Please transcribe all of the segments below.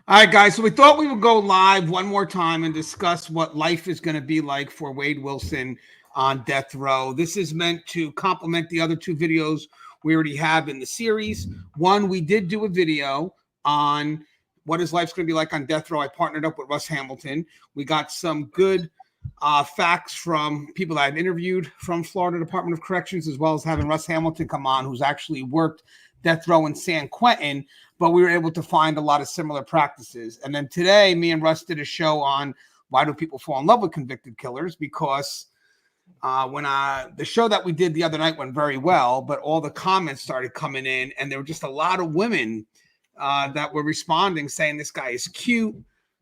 All right, guys. So we thought we would go live one more time and discuss what life is going to be like for Wade Wilson on death row. This is meant to complement the other two videos we already have in the series. One, we did do a video on what his life's going to be like on death row. I partnered up with Russ Hamilton. We got some good facts from people that I've interviewed from Florida Department of Corrections, as well as having Russ Hamilton come on, who's actually worked death row in San Quentin, but we were able to find a lot of similar practices. And then today, me and Russ did a show on why do people fall in love with convicted killers, because the show that we did the other night went very well, but all the comments started coming in, and there were just a lot of women that were responding saying this guy is cute.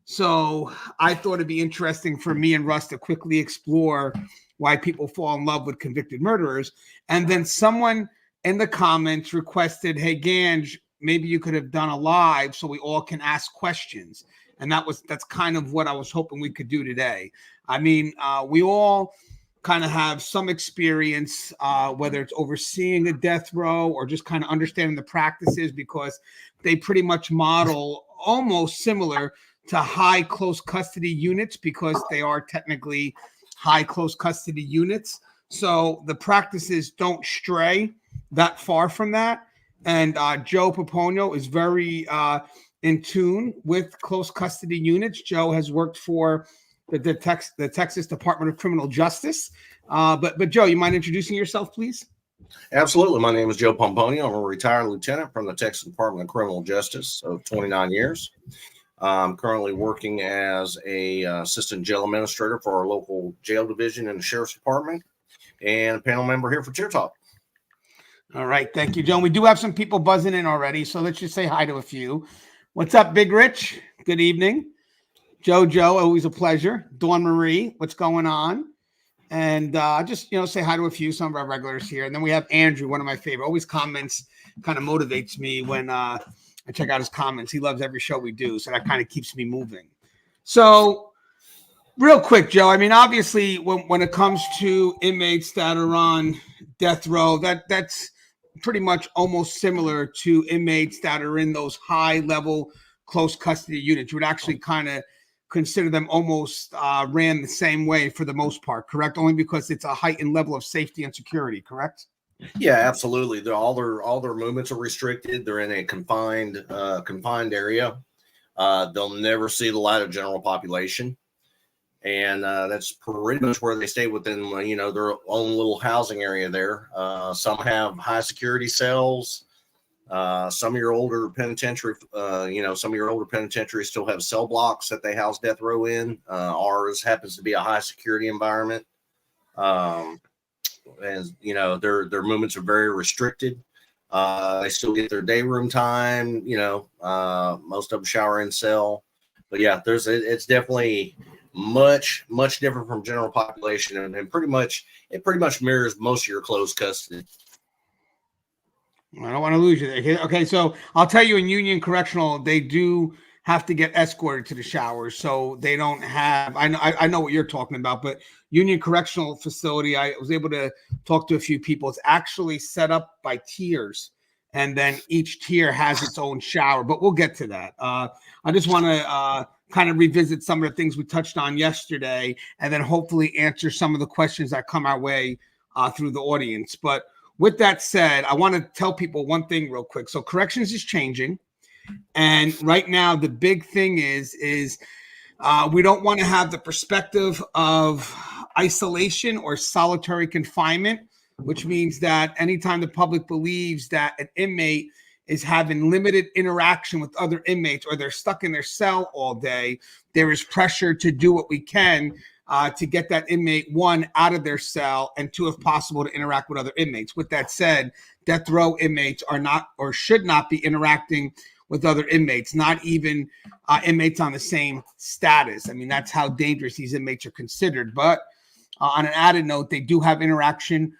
So I thought it'd be interesting for me and Russ to quickly explore why people fall in love with convicted murderers. And then someone in the comments requested, hey, Ganj, maybe you could have done a live so we all can ask questions. And that's kind of what I was hoping we could do today. I mean, we all kind of have some experience, whether it's overseeing a death row or just kind of understanding the practices, because they pretty much model almost similar to high close custody units, because they are technically high close custody units. So the practices don't stray that far from that. And Joe Paponio is very in tune with close custody units. Joe has worked for the Texas Department of Criminal Justice. But Joe, you mind introducing yourself, please? Absolutely. My name is Joe Pomponio. I'm a retired lieutenant from the Texas Department of Criminal Justice of 29 years. I'm currently working as a assistant jail administrator for our local jail division in the Sheriff's Department, and a panel member here for Chair Talk. All right. Thank you, Joe. We do have some people buzzing in already, so let's just say hi to a few. What's up, Big Rich? Good evening. Joe, always a pleasure. Dawn Marie, what's going on? And just, say hi to a few, some of our regulars here. And then we have Andrew, one of my favorite. Always comments, kind of motivates me when I check out his comments. He loves every show we do, so that kind of keeps me moving. So real quick, Joe, I mean, obviously, when it comes to inmates that are on death row, that's pretty much almost similar to inmates that are in those high-level close custody units. You would actually kind of consider them almost ran the same way for the most part, correct? Only because it's a heightened level of safety and security, correct? Yeah, absolutely. All their movements are restricted. They're in a confined area. They'll never see the light of general population, and that's pretty much where they stay within their own little housing area there. Some have high security cells. Some of your older penitentiary, still have cell blocks that they house death row in. Ours happens to be a high security environment. And their movements are very restricted. They still get their day room time. Most of them shower in cell. But yeah, it's definitely much different from general population, and it pretty much mirrors most of your closed custody. I don't want to lose you there. Okay, so I'll tell you, in Union Correctional, they do have to get escorted to the showers, so they don't have. I know what you're talking about, but Union Correctional Facility, I was able to talk to a few people. It's actually set up by tiers, and then each tier has its own shower. But we'll get to that. I just want to kind of revisit some of the things we touched on yesterday, and then hopefully answer some of the questions that come our way through the audience. But with that said, I want to tell people one thing real quick. So corrections is changing. And right now, the big thing is we don't want to have the perspective of isolation or solitary confinement, which means that anytime the public believes that an inmate is having limited interaction with other inmates, or they're stuck in their cell all day, there is pressure to do what we can to get that inmate, one, out of their cell, and two, if possible, to interact with other inmates. With that said, death row inmates are not, or should not be, interacting with other inmates, not even inmates on the same status. I mean, that's how dangerous these inmates are considered. But on an added note, they do have interaction,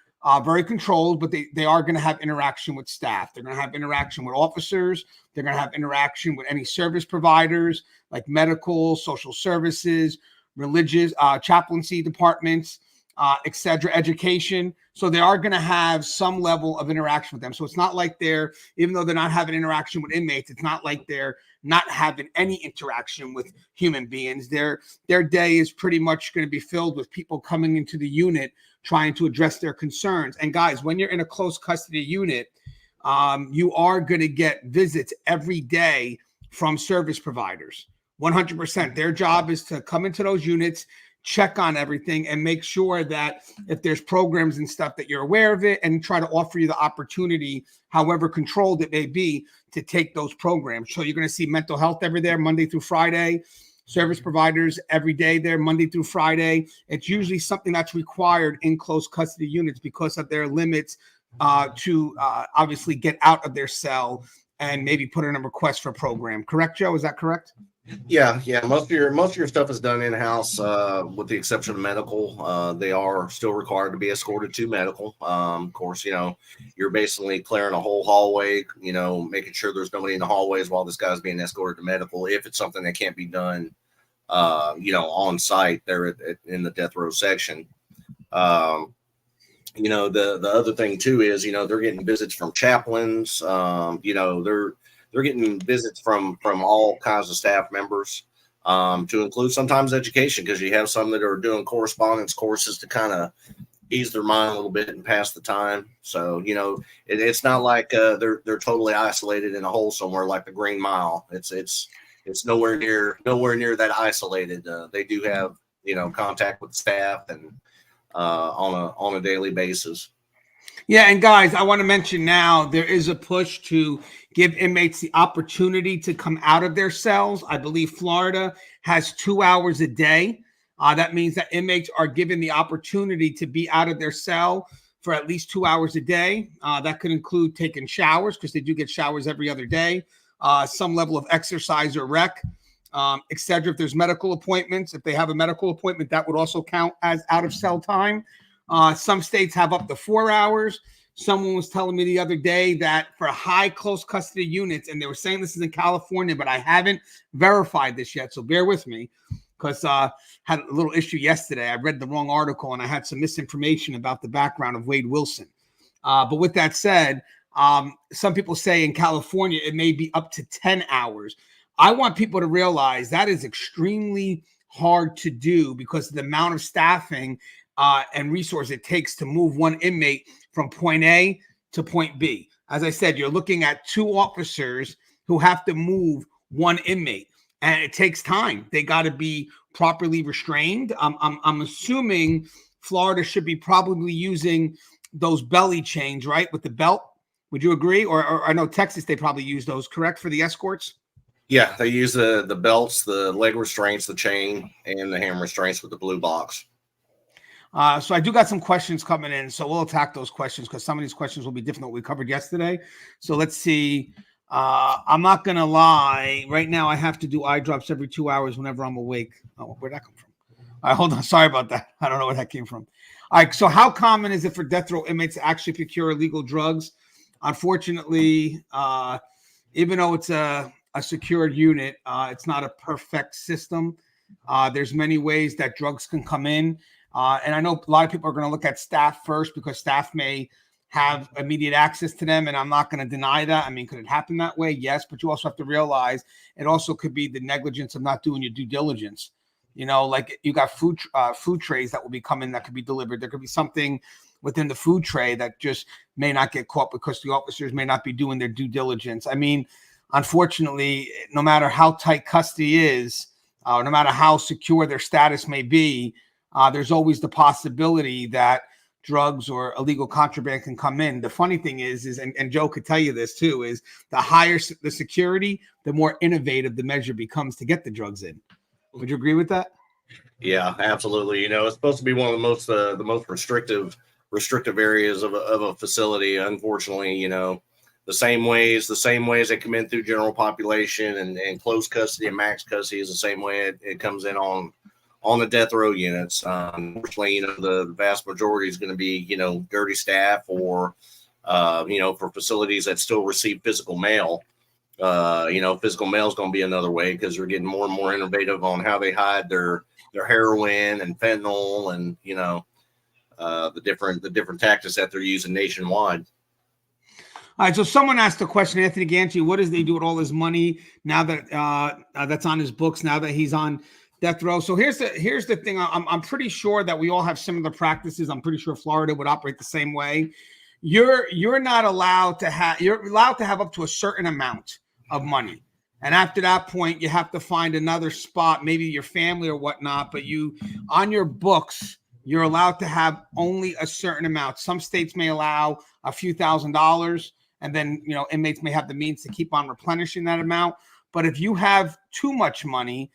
very controlled, but they are going to have interaction with staff. They're going to have interaction with officers. They're going to have interaction with any service providers like medical, social services, religious, chaplaincy departments. etc., education. So they are going to have some level of interaction with them. So it's not like they're, even though they're not having interaction with inmates, it's not like they're not having any interaction with human beings. Their day is pretty much going to be filled with people coming into the unit trying to address their concerns. And guys, when you're in a close custody unit, you are going to get visits every day from service providers. 100%. Their job is to come into those units, check on everything, and make sure that if there's programs and stuff that you're aware of it, and try to offer you the opportunity, however controlled it may be, to take those programs. So you're going to see mental health every there, Monday through Friday. Service providers every day there, Monday through Friday. It's usually something that's required in close custody units because of their limits to obviously get out of their cell and maybe put in a request for a program. Correct, Joe? Is that correct? Yeah. Most of your stuff is done in house, with the exception of medical. They are still required to be escorted to medical. Of course, you're basically clearing a whole hallway. Making sure there's nobody in the hallways while this guy's being escorted to medical. If it's something that can't be done, on site there in the death row section. The other thing too is they're getting visits from chaplains. They're getting visits from all kinds of staff members, to include sometimes education, because you have some that are doing correspondence courses to kind of ease their mind a little bit and pass the time. So it's not like they're totally isolated in a hole somewhere like the Green Mile. It's nowhere near that isolated. They do have contact with staff and on a daily basis. Yeah, and guys, I want to mention now there is a push to give inmates the opportunity to come out of their cells. I believe Florida has 2 hours a day. That means that inmates are given the opportunity to be out of their cell for at least 2 hours a day. That could include taking showers, because they do get showers every other day, some level of exercise or rec, etc. If there's medical appointments, if they have a medical appointment, that would also count as out of cell time. Some states have up to 4 hours. Someone was telling me the other day that for high close custody units, and they were saying this is in California, but I haven't verified this yet, so bear with me, because had a little issue yesterday. I read the wrong article and I had some misinformation about the background of Wade Wilson. But with that said, some people say in California it may be up to 10 hours. I want people to realize that is extremely hard to do because of the amount of staffing and resource it takes to move one inmate from point A to point B. As I said, you're looking at 2 officers who have to move one inmate, and it takes time. They got to be properly restrained. I'm assuming Florida should be probably using those belly chains, right, with the belt. Would you agree? Or I know Texas, they probably use those, correct, for the escorts? Yeah, they use the belts, the leg restraints, the chain, and the hand restraints with the blue box. So I do got some questions coming in, so we'll attack those questions because some of these questions will be different than what we covered yesterday. So let's see. I'm not going to lie. Right now, I have to do eye drops every 2 hours whenever I'm awake. Oh, where'd that come from? All right, hold on. Sorry about that. I don't know where that came from. All right, so how common is it for death row inmates to actually procure illegal drugs? Unfortunately, even though it's a secured unit, it's not a perfect system. There's many ways that drugs can come in. And I know a lot of people are going to look at staff first because staff may have immediate access to them. And I'm not going to deny that. I mean, could it happen that way? Yes. But you also have to realize it also could be the negligence of not doing your due diligence. Like you got food trays that will be coming that could be delivered. There could be something within the food tray that just may not get caught because the officers may not be doing their due diligence. I mean, unfortunately, no matter how tight custody is, no matter how secure their status may be, there's always the possibility that drugs or illegal contraband can come in. The funny thing is and Joe could tell you this too, is the higher the security, the more innovative the measure becomes to get the drugs in. Would you agree with that? Yeah, absolutely. It's supposed to be one of the most restrictive areas of a facility. Unfortunately, the same ways they come in through general population and close custody and max custody is the same way it comes in on the death row units. Unfortunately, the vast majority is going to be, dirty staff or, for facilities that still receive physical mail. Physical mail is going to be another way because they're getting more and more innovative on how they hide their heroin and fentanyl and, the different tactics that they're using nationwide. All right, so someone asked the question, Anthony Ganchi, what does they do with all his money now that that's on his books, now that he's on death row? So here's the thing. I'm pretty sure that we all have similar practices. I'm pretty sure Florida would operate the same way. You're not allowed to have, you're allowed to have up to a certain amount of money. And after that point, you have to find another spot, maybe your family or whatnot, but you, on your books, you're allowed to have only a certain amount. Some states may allow a few $1,000s. And then, inmates may have the means to keep on replenishing that amount. But if you have too much money,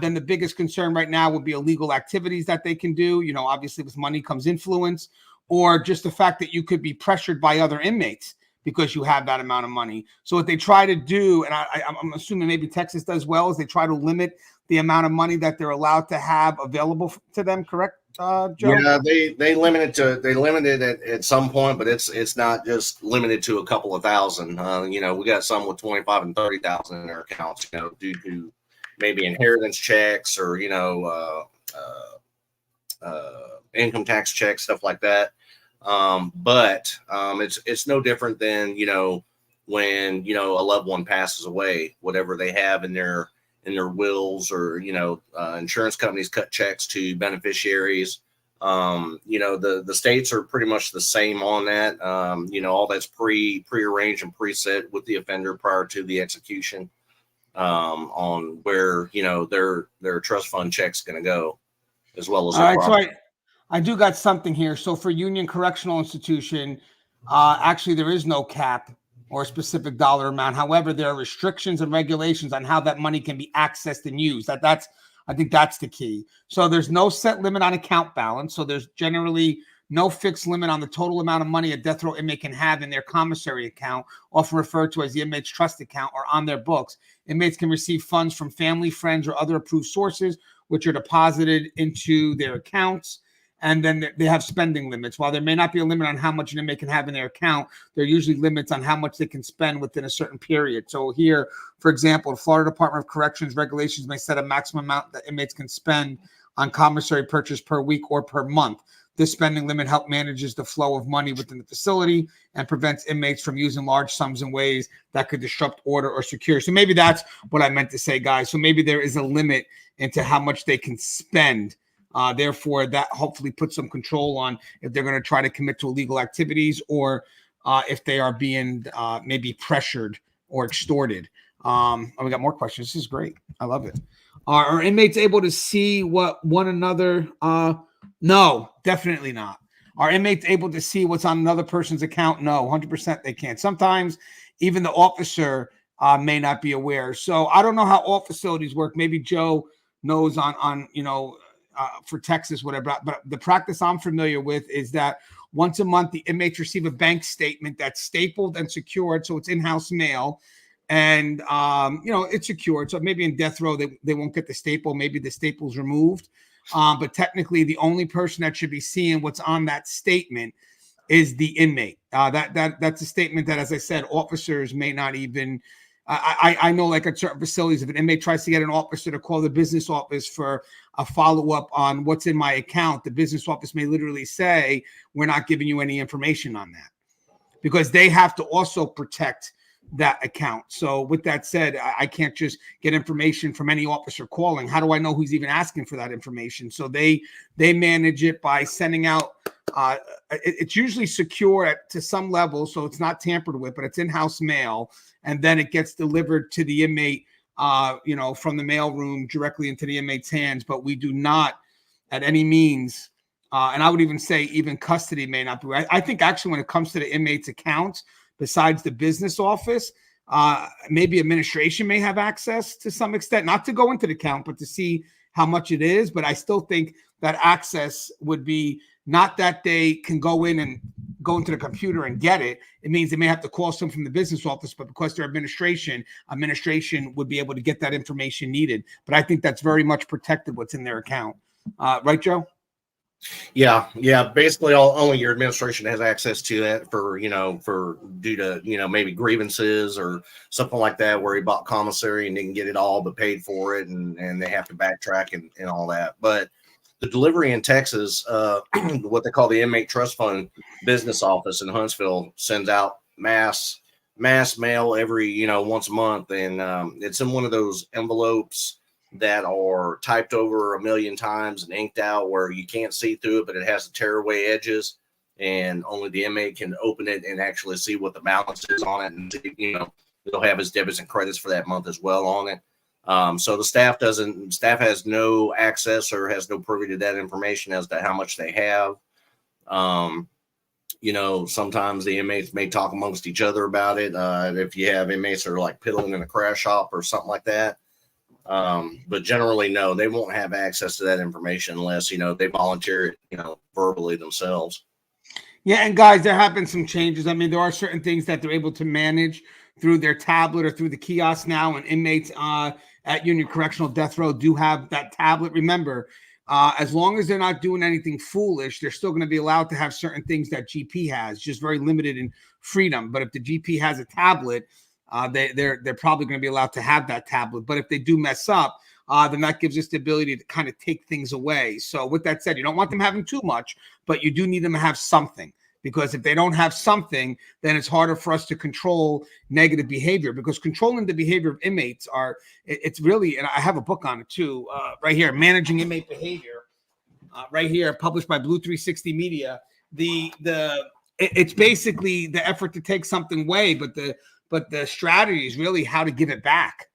then the biggest concern right now would be illegal activities that they can do. Obviously with money comes influence, or just the fact that you could be pressured by other inmates because you have that amount of money. So what they try to do, and I'm assuming maybe Texas does well, is they try to limit the amount of money that they're allowed to have available to them, correct? Joe? Yeah, they limit it at some point, but it's not just limited to a couple of thousand. We got some with 25 and 30,000 in their accounts, due to maybe inheritance checks or income tax checks, stuff like that. But it's no different than when a loved one passes away, whatever they have in their wills, or insurance companies cut checks to beneficiaries. The states are pretty much the same on that. All that's prearranged and preset with the offender prior to the execution, on where their trust fund check's going to go, as well as all right. So I do got something here. So for Union Correctional Institution, actually there is no cap or a specific dollar amount. However, there are restrictions and regulations on how that money can be accessed and used. I think that's the key. So there's no set limit on account balance. So there's generally no fixed limit on the total amount of money a death row inmate can have in their commissary account, often referred to as the inmate's trust account, or on their books. Inmates can receive funds from family, friends, or other approved sources, which are deposited into their accounts. And then they have spending limits. While there may not be a limit on how much an inmate can have in their account, there are usually limits on how much they can spend within a certain period. So here, for example, the Florida Department of Corrections regulations may set a maximum amount that inmates can spend on commissary purchase per week or per month. This spending limit helps manages the flow of money within the facility and prevents inmates from using large sums in ways that could disrupt order or security. So maybe that's what I meant to say, guys. So maybe there is a limit into how much they can spend. Therefore, that hopefully puts some control on if they're going to try to commit to illegal activities, or if they are being maybe pressured or extorted. We got more questions. This is great. I love it. Are inmates able to see what one another? No, definitely not. Are inmates able to see what's on another person's account? No, 100% they can't. Sometimes even the officer may not be aware. So I don't know how all facilities work. Maybe Joe knows on for Texas, whatever. But the practice I'm familiar with is that once a month, the inmates receive a bank statement that's stapled and secured. So it's in-house mail, and, it's secured. So maybe in death row, they won't get the staple. Maybe the staple's removed. But technically, the only person that should be seeing what's on that statement is the inmate. That's a statement that, as I said, officers may not even. I know, like at certain facilities, if an inmate tries to get an officer to call the business office for a follow-up on what's in my account, the business office may literally say, we're not giving you any information on that, because they have to also protect that account. So with that said, I can't just get information from any officer calling. How do I know who's even asking for that information? So they manage it by sending out, it's usually secure to some level, so it's not tampered with, but it's in-house mail, and then it gets delivered to the inmate, from the mail room directly into the inmate's hands. But we do not, at any means, and I would even say even custody may not be. I think actually when it comes to the inmate's accounts, besides the business office, maybe administration may have access to some extent, not to go into the account, but to see how much it is. But I still think that access would be not that they can go in and go into the computer and get it. It means they may have to call someone from the business office, but because they're administration would be able to get that information needed. But I think that's very much protected what's in their account. Right, Joe? Yeah. Basically, only your administration has access to that for due to maybe grievances or something like that, where he bought commissary and didn't get it all but paid for it, and they have to backtrack and all that. But the delivery in Texas, what they call the Inmate Trust Fund business office in Huntsville sends out mass mail every, once a month. And it's in one of those envelopes that are typed over a million times and inked out where you can't see through it, but it has the tearaway edges, and only the inmate can open it and actually see what the balance is on it. And, it'll have his debits and credits for that month as well on it. So the staff has no access or has no privy to that information as to how much they have. Sometimes the inmates may talk amongst each other about it. If you have inmates that are like piddling in a crash shop or something like that. But generally, no, they won't have access to that information unless, they volunteer it, verbally themselves. Yeah. And guys, there have been some changes. I mean, there are certain things that they're able to manage through their tablet or through the kiosk now, and inmates at Union Correctional Death Row do have that tablet. Remember, as long as they're not doing anything foolish, they're still going to be allowed to have certain things that GP has, just very limited in freedom. But if the GP has a tablet, they're probably going to be allowed to have that tablet. But if they do mess up, then that gives us the ability to kind of take things away. So with that said, you don't want them having too much, but you do need them to have something. Because if they don't have something, then it's harder for us to control negative behavior, because controlling the behavior of inmates it's really, and I have a book on it too, right here, Managing Inmate Behavior, right here, published by Blue 360 Media. It's basically the effort to take something away, but the strategy is really how to give it back.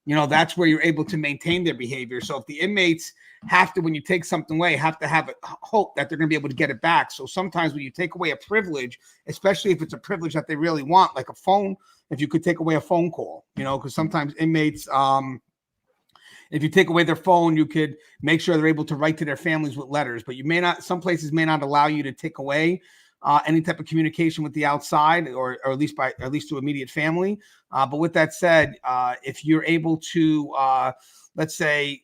That's where you're able to maintain their behavior. So if the inmates have to, when you take something away, have to have a hope that they're going to be able to get it back. So sometimes when you take away a privilege, especially if it's a privilege that they really want, like a phone, if you could take away a phone call, because sometimes inmates, if you take away their phone, you could make sure they're able to write to their families with letters, but some places may not allow you to take away any type of communication with the outside, or at least to immediate family. But with that said, if you're able to, let's say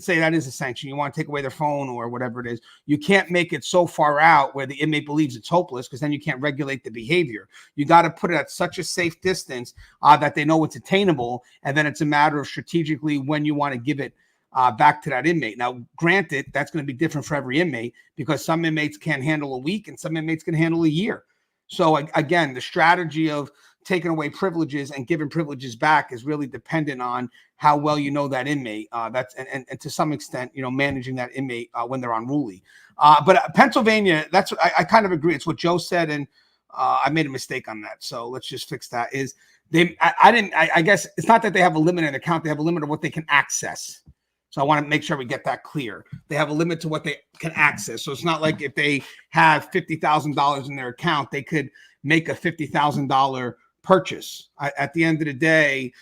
that is a sanction, you want to take away their phone or whatever it is, you can't make it so far out where the inmate believes it's hopeless, because then you can't regulate the behavior. You got to put it at such a safe distance that they know it's attainable, and then it's a matter of strategically when you want to give it back to that inmate. Now, granted, that's going to be different for every inmate, because some inmates can handle a week and some inmates can handle a year. So again, the strategy of taking away privileges and giving privileges back is really dependent on how well you know that inmate. And to some extent, managing that inmate when they're unruly. But Pennsylvania, that's what I kind of agree. It's what Joe said, and I made a mistake on that. So let's just fix that. I guess it's not that they have a limit in their account; they have a limit of what they can access. So I want to make sure we get that clear. They have a limit to what they can access. So it's not like if they have $50,000 in their account, they could make a $50,000 purchase. At the end of the day,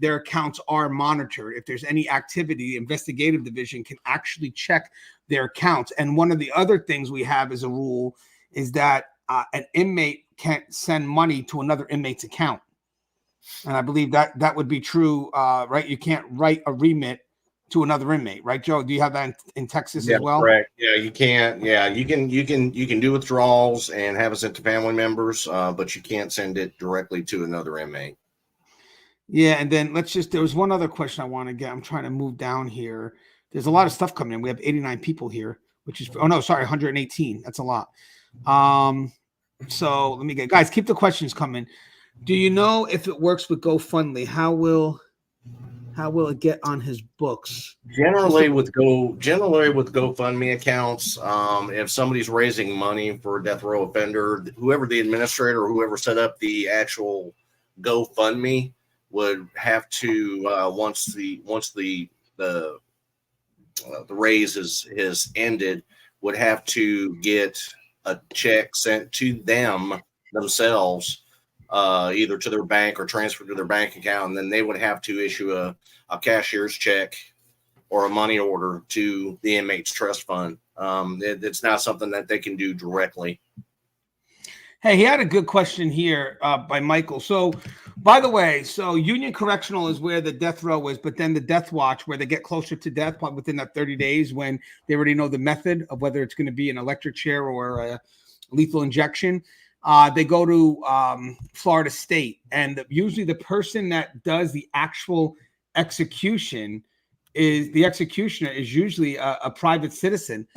their accounts are monitored. If there's any activity, the investigative division can actually check their accounts. And one of the other things we have as a rule is that an inmate can't send money to another inmate's account. And I believe that would be true, right? You can't write a remit to another inmate, right, Joe? Do you have that in Texas as well? Correct. Yeah, you can't. Yeah, you can do withdrawals and have it sent to family members, but you can't send it directly to another inmate. Yeah, and then there was one other question I want to get. I'm trying to move down here. There's a lot of stuff coming in. We have 89 people here, which is 118. That's a lot. So let me guys, keep the questions coming. Do you know if it works with GoFundMe? How will it get on his books? Generally with GoFundMe accounts, if somebody's raising money for a death row offender, whoever the administrator or whoever set up the actual GoFundMe would have to once the raise is ended, would have to get a check sent to them themselves, either to their bank or transfer to their bank account, and then they would have to issue a cashier's check or a money order to the inmate's trust fund. It's not something that they can do directly. Hey, he had a good question here by Michael. So, by the way, Union Correctional is where the death row is, but then the death watch, where they get closer to death within that 30 days when they already know the method of whether it's going to be an electric chair or a lethal injection, they go to Florida State. And usually the person that does the actual execution is the executioner is usually a private citizen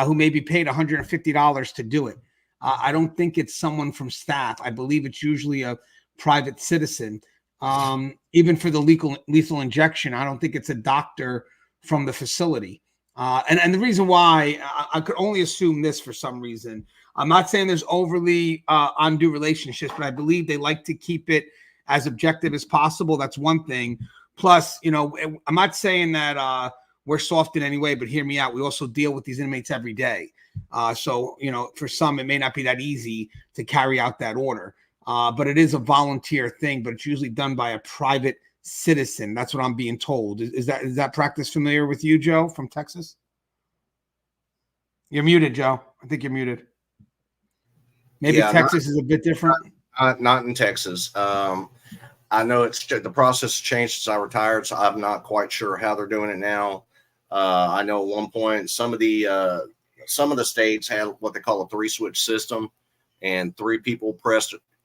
who may be paid $150 to do it. I don't think it's someone from staff. I believe it's usually a private citizen. Even for the lethal injection, I don't think it's a doctor from the facility. And the reason why I could only assume this for some reason. I'm not saying there's overly undue relationships, but I believe they like to keep it as objective as possible. That's one thing. Plus, you know, I'm not saying that we're soft in any way, but hear me out. We also deal with these inmates every day. So, you know, for some, it may not be that easy to carry out that order. But it is a volunteer thing, but it's usually done by a private citizen. That's what I'm being told. Is that practice familiar with you, Joe, from Texas? You're muted, Joe. I think you're muted. Maybe Texas is a bit different. Not in Texas. I know the process has changed since I retired, so I'm not quite sure how they're doing it now. I know at one point some of the states had what they call a 3-switch system, and 3 people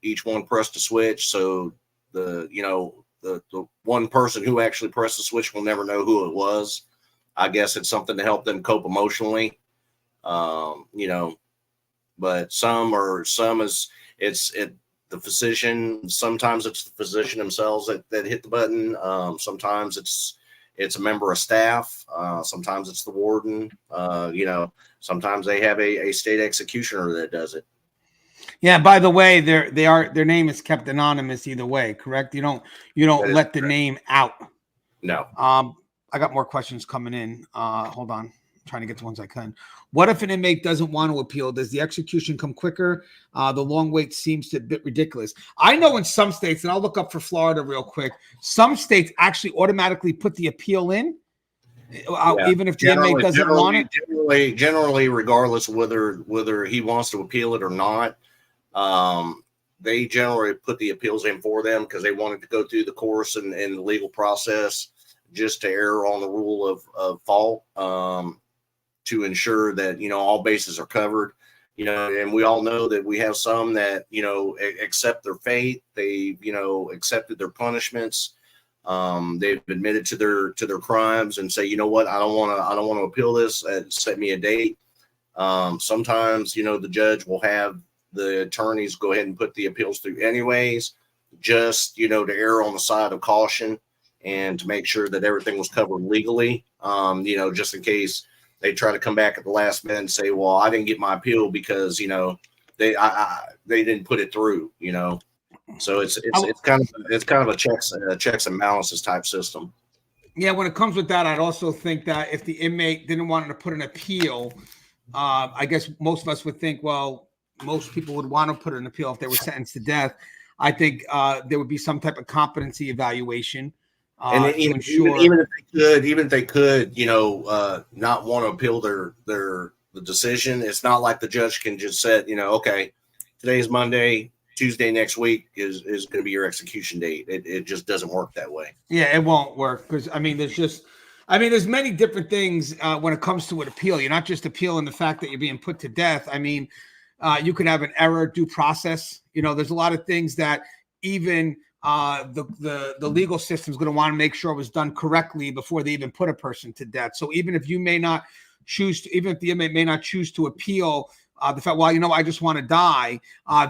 each one pressed a switch. So the one person who actually pressed the switch will never know who it was. I guess it's something to help them cope emotionally. But the physician. Sometimes it's the physician themselves that hit the button. Sometimes it's a member of staff. Sometimes it's the warden. Sometimes they have a state executioner that does it. Yeah. By the way, their name is kept anonymous either way. Correct? You don't let the name out. No. I got more questions coming in. Hold on. I'm trying to get the ones I can. What if an inmate doesn't want to appeal? Does the execution come quicker? The long wait seems a bit ridiculous. I know in some states, and I'll look up for Florida real quick, some states actually automatically put the appeal in, even if the inmate doesn't want it. Generally, regardless of whether he wants to appeal it or not, they generally put the appeals in for them because they wanted to go through the course and the legal process just to err on the rule of fault, to ensure that, all bases are covered, and we all know that we have some that, accept their fate. They, accepted their punishments. They've admitted to their crimes and say, you know what, I don't want to appeal this. Set me a date. Sometimes, the judge will have the attorneys go ahead and put the appeals through anyways, just, to err on the side of caution and to make sure that everything was covered legally, just in case they try to come back at the last minute and say, well, I didn't get my appeal because, they didn't put it through, So it's kind of a checks and balances type system. Yeah, when it comes with that, I'd also think that if the inmate didn't want to put an appeal, I guess most of us would think, well, most people would want to put an appeal if they were sentenced to death. I think there would be some type of competency evaluation. And even if they could, not want to appeal the decision, it's not like the judge can just say, okay, today's Monday, Tuesday next week is going to be your execution date. It just doesn't work that way. Yeah, it won't work because there's many different things when it comes to an appeal. You're not just appealing the fact that you're being put to death. You could have an error due process. There's a lot of things that even the legal system is going to want to make sure it was done correctly before they even put a person to death. So even if the inmate may not choose to appeal the fact, well, I just want to die,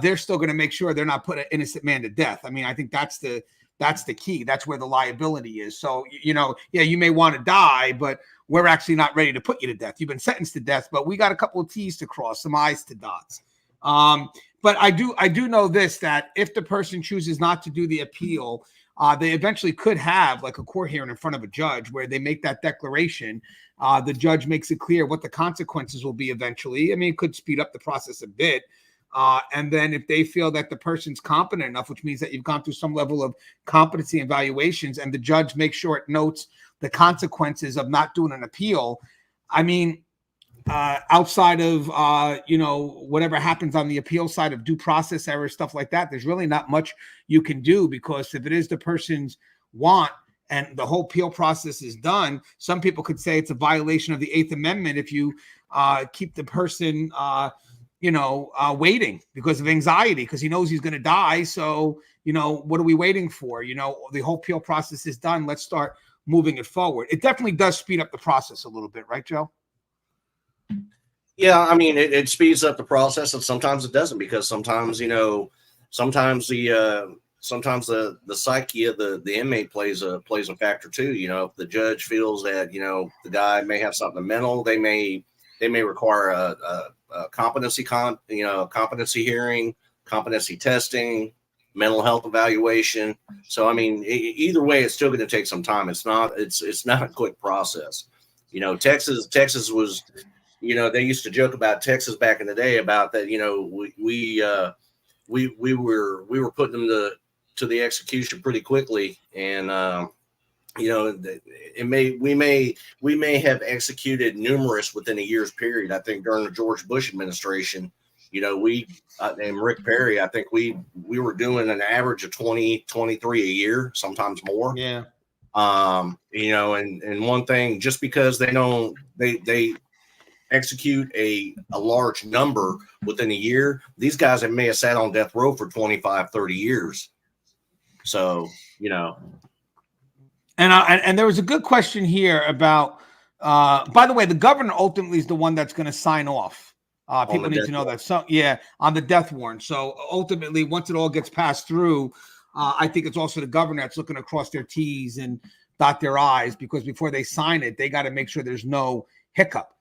they're still going to make sure they're not put an innocent man to death. I think that's the key. That's where the liability is. So, you may want to die, but we're actually not ready to put you to death. You've been sentenced to death, but we got a couple of T's to cross, some I's to dots. But I do know this, that if the person chooses not to do the appeal, they eventually could have like a court hearing in front of a judge where they make that declaration. The judge makes it clear what the consequences will be eventually. It could speed up the process a bit. And then if they feel that the person's competent enough, which means that you've gone through some level of competency evaluations, and the judge makes sure it notes the consequences of not doing an appeal. Outside of, whatever happens on the appeal side of due process errors, stuff like that, there's really not much you can do, because if it is the person's want and the whole appeal process is done, some people could say it's a violation of the 8th Amendment if you keep the person, waiting because of anxiety, because he knows he's going to die. So, what are we waiting for? The whole appeal process is done. Let's start moving it forward. It definitely does speed up the process a little bit, right, Joe? Yeah, I mean, it speeds up the process, and sometimes it doesn't, because sometimes, sometimes the psyche of the inmate plays a factor too. If the judge feels that the guy may have something mental, they may require a competency hearing, competency testing, mental health evaluation. So I mean, either way, it's still going to take some time. It's not a quick process. Texas was. They used to joke about Texas back in the day about that. We were putting them to the execution pretty quickly, and we may have executed numerous within a year's period. I think during the George Bush administration, and Rick Perry, I think we were doing an average of 23 a year, sometimes more. Yeah. And one thing, just because they execute a large number within a year, these guys that may have sat on death row for 25, 30 years. So, And there was a good question here about, by the way, the governor ultimately is the one that's going to sign off. People need to know that. So, yeah, on the death warrant. So ultimately, once it all gets passed through, I think it's also the governor that's looking to cross their T's and dot their I's, because before they sign it, they got to make sure there's no hiccup.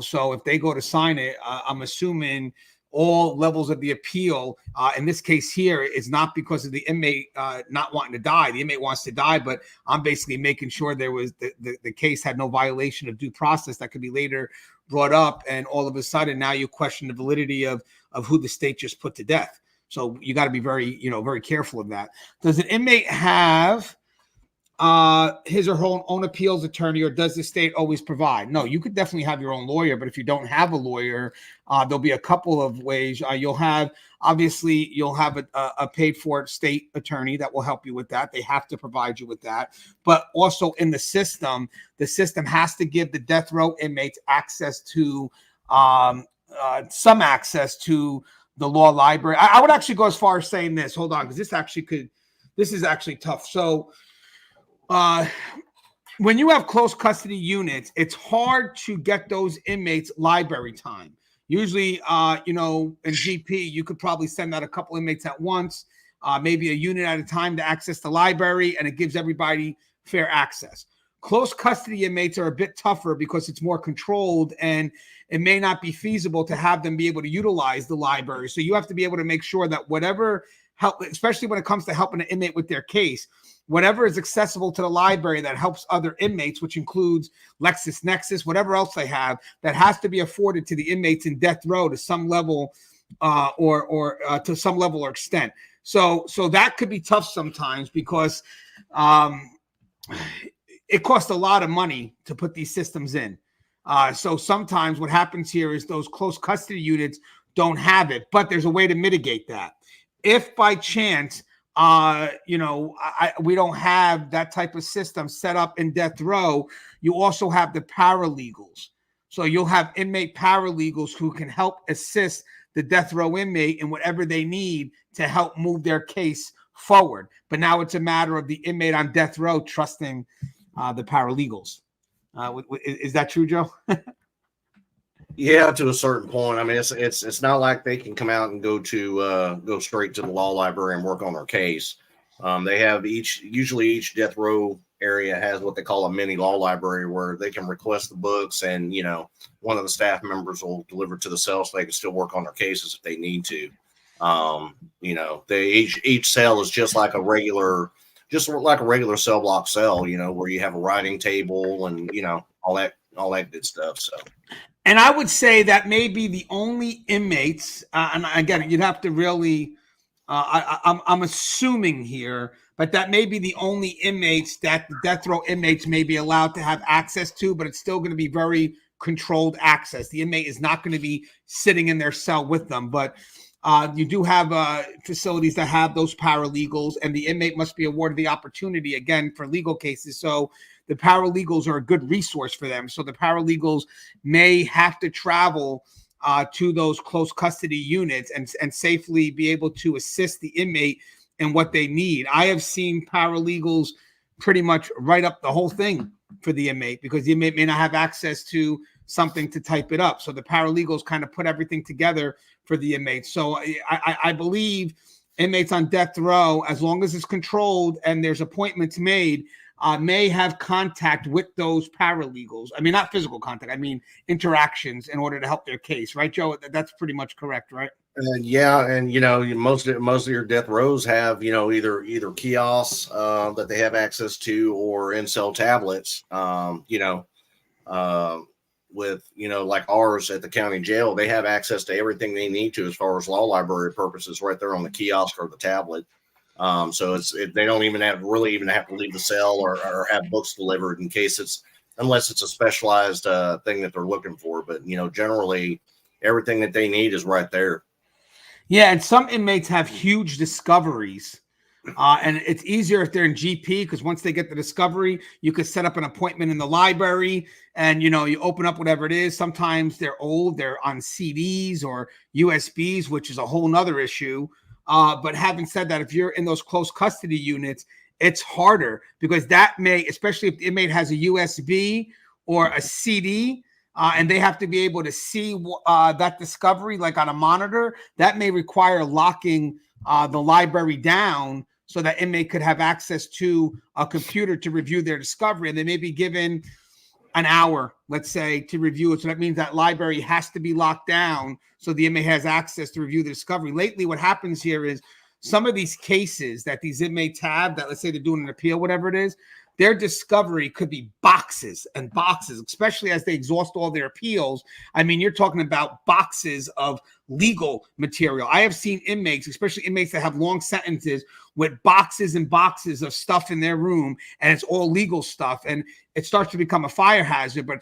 So if they go to sign it, I'm assuming all levels of the appeal, in this case here, is not because of the inmate not wanting to die. The inmate wants to die, but I'm basically making sure there was the case had no violation of due process that could be later brought up, and all of a sudden now you question the validity of who the state just put to death. So you got to be very, very careful of that. Does an inmate have his or her own appeals attorney, or does the state always provide? No, you could definitely have your own lawyer, but if you don't have a lawyer, there'll be a couple of ways. You'll have a paid for state attorney that will help you with that. They have to provide you with that. But also in the system has to give the death row inmates access to some access to the law library. I would actually go as far as saying this. Hold on, because this is actually tough. So when you have close custody units, it's hard to get those inmates library time. Usually, in GP, you could probably send out a couple inmates at once, maybe a unit at a time to access the library, and it gives everybody fair access. Close custody inmates are a bit tougher because it's more controlled, and it may not be feasible to have them be able to utilize the library. So you have to be able to make sure that whatever help, especially when it comes to helping an inmate with their case, whatever is accessible to the library that helps other inmates, which includes LexisNexis, whatever else they have, that has to be afforded to the inmates in death row to some level, or to some level or extent. So that could be tough sometimes, because it costs a lot of money to put these systems in. So sometimes what happens here is those close custody units don't have it, but there's a way to mitigate that. If by chance, we don't have that type of system set up in death row, you also have the paralegals. So you'll have inmate paralegals who can help assist the death row inmate in whatever they need to help move their case forward. But now it's a matter of the inmate on death row trusting the paralegals. Is that true, Joe? Yeah, to a certain point. I mean, it's not like they can come out and go straight to the law library and work on their case. They have usually each death row area has what they call a mini law library, where they can request the books, and one of the staff members will deliver to the cell so they can still work on their cases if they need to. Each cell is just like a regular cell block cell, where you have a writing table and all that good stuff. So. And I would say that may be the only inmates, and again, you'd have to really, I'm assuming here, but that may be the only inmates that the death row inmates may be allowed to have access to, but it's still going to be very controlled access. The inmate is not going to be sitting in their cell with them, but you do have facilities that have those paralegals, and the inmate must be awarded the opportunity, again, for legal cases. So the paralegals are a good resource for them. So the paralegals may have to travel to those close custody units and safely be able to assist the inmate in what they need. I have seen paralegals pretty much write up the whole thing for the inmate, because the inmate may not have access to something to type it up. So the paralegals kind of put everything together for the inmates. So I believe inmates on death row, as long as it's controlled and there's appointments made, may have contact with those paralegals. I mean, not physical contact, I mean interactions in order to help their case. Right, Joe? That's pretty much correct, right? Yeah, and most of your death rows have either kiosks that they have access to, or in cell tablets. With like ours at the county jail, they have access to everything they need to as far as law library purposes right there on the kiosk or the tablet. So they don't even have to leave the cell or have books delivered unless it's a specialized thing that they're looking for. But generally everything that they need is right there. Yeah, and some inmates have huge discoveries. And it's easier if they're in GP, because once they get the discovery, you could set up an appointment in the library and, you open up whatever it is. Sometimes they're old, they're on CDs or USBs, which is a whole nother issue. But having said that, if you're in those close custody units, it's harder, because that may, especially if the inmate has a USB or a CD, and they have to be able to see that discovery like on a monitor, that may require locking the library down so that inmate could have access to a computer to review their discovery. And they may be given an hour, let's say, to review it. So that means that library has to be locked down so the inmate has access to review the discovery. Lately, what happens here is some of these cases that these inmates have, that let's say they're doing an appeal, whatever it is, their discovery could be boxes and boxes, especially as they exhaust all their appeals. I mean, you're talking about boxes of legal material. I have seen inmates, especially inmates that have long sentences, with boxes and boxes of stuff in their room, and it's all legal stuff. And it starts to become a fire hazard, but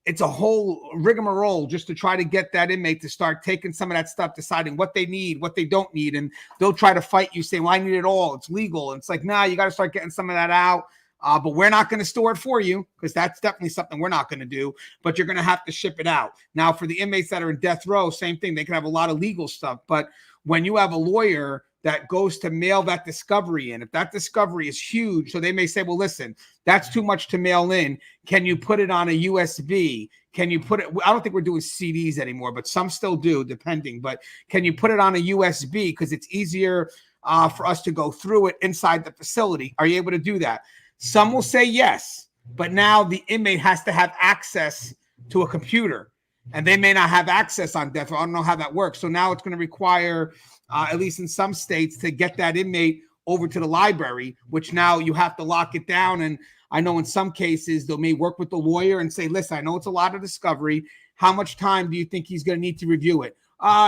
it's a whole rigmarole just to try to get that inmate to start taking some of that stuff, deciding what they need, what they don't need. And they'll try to fight you, saying, well, I need it all, it's legal. And it's like, nah, you got to start getting some of that out. But we're not going to store it for you, because that's definitely something we're not going to do. But you're going to have to ship it out. Now, for the inmates that are in death row, same thing. They can have a lot of legal stuff. But when you have a lawyer that goes to mail that discovery in, if that discovery is huge, so they may say, well, listen, that's too much to mail in. Can you put it on a USB? Can you put it? I don't think we're doing CDs anymore, but some still do, depending. But can you put it on a USB? Because it's easier for us to go through it inside the facility. Are you able to do that? Some will say yes, but now the inmate has to have access to a computer, and they may not have access on death row. I don't know how that works. So now it's going to require, at least in some states, to get that inmate over to the library, which now you have to lock it down. And I know in some cases they may work with the lawyer and say, listen, I know it's a lot of discovery. How much time do you think he's going to need to review it?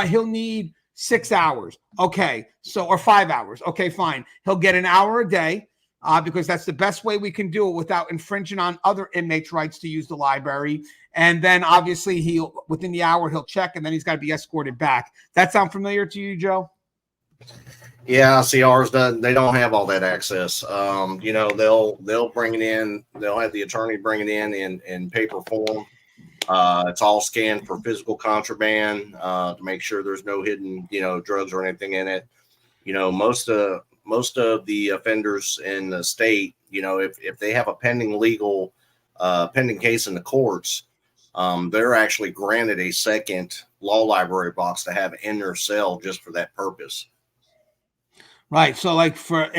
He'll need 6 hours. Okay. So, or 5 hours. Okay, fine. He'll get an hour a day. Because that's the best way we can do it without infringing on other inmates' rights to use the library. And then obviously within the hour he'll check, and then he's got to be escorted back. That sound familiar to you, Joe? Yeah, see, ours they don't have all that access. They'll bring it in. They'll have the attorney bring it in paper form. It's all scanned for physical contraband to make sure there's no hidden drugs or anything in it. Most of the offenders in the state, if they have a pending case in the courts, they're actually granted a second law library box to have in their cell just for that purpose. Right. So like for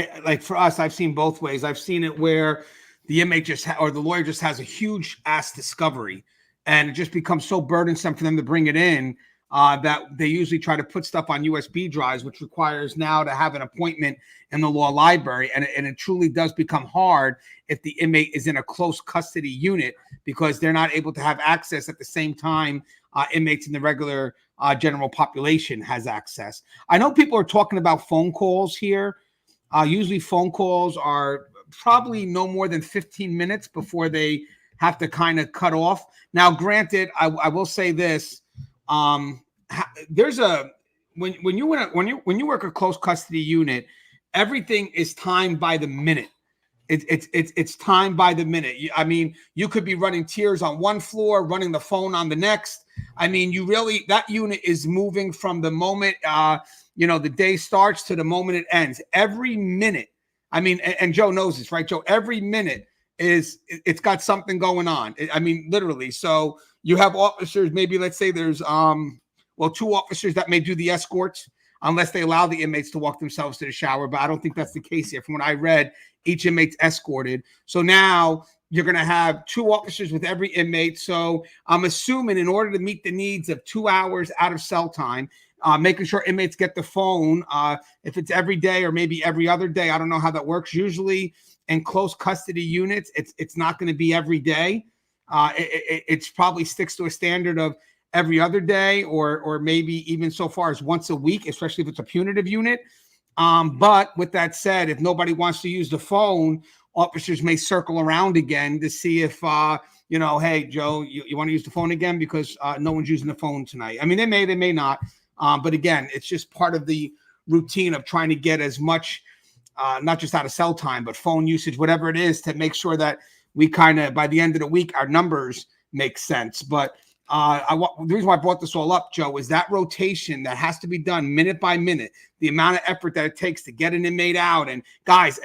us, I've seen both ways. I've seen it where the inmate or the lawyer just has a huge ass discovery, and it just becomes so burdensome for them to bring it in that they usually try to put stuff on USB drives, which requires now to have an appointment in the law library. And it truly does become hard if the inmate is in a close custody unit, because they're not able to have access at the same time inmates in the regular general population has access. I know people are talking about phone calls here. Usually phone calls are probably no more than 15 minutes before they have to kind of cut off. Now, granted, I will say this. There's when you work a close custody unit, everything is timed by the minute. It's timed by the minute. I mean, you could be running tiers on one floor, running the phone on the next. I mean, that unit is moving from the moment the day starts to the moment it ends. Every minute I mean, and Joe knows this, right, Joe? Every minute it's got something going on. I mean, literally. So you have officers, maybe let's say there's well, 2 officers that may do the escorts unless they allow the inmates to walk themselves to the shower. But I don't think that's the case here. From what I read, each inmate's escorted. So now you're going to have 2 officers with every inmate. So I'm assuming in order to meet the needs of 2 hours out of cell time, making sure inmates get the phone, if it's every day or maybe every other day, I don't know how that works. Usually in close custody units, it's not going to be every day. It's probably sticks to a standard of every other day, or maybe even so far as once a week, especially if it's a punitive unit. But with that said, if nobody wants to use the phone, officers may circle around again to see if, you know, hey, Joe, you want to use the phone again because no one's using the phone tonight. I mean, they may not. But again, it's just part of the routine of trying to get as much, not just out of cell time, but phone usage, whatever it is, to make sure that we kind of, by the end of the week, our numbers make sense. But the reason why I brought this all up, Joe, is that rotation that has to be done minute by minute, the amount of effort that it takes to get an inmate out. And guys,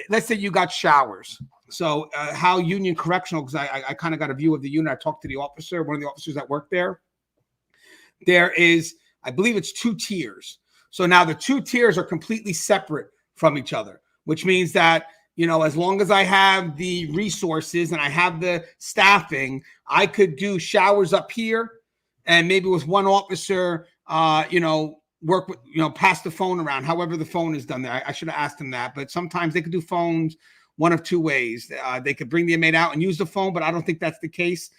let's say you got showers. So how Union Correctional, because I kind of got a view of the unit. I talked to the officer, one of the officers that worked there. There is, I believe it's 2 tiers. So now the 2 tiers are completely separate from each other, which means that, you know, as long as I have the resources and I have the staffing, I could do showers up here and maybe with one officer, you know, work with, you know, pass the phone around, however the phone is done there. I should have asked him that, but sometimes they could do phones one of 2 ways. They could bring the inmate out and use the phone, but I don't think that's the case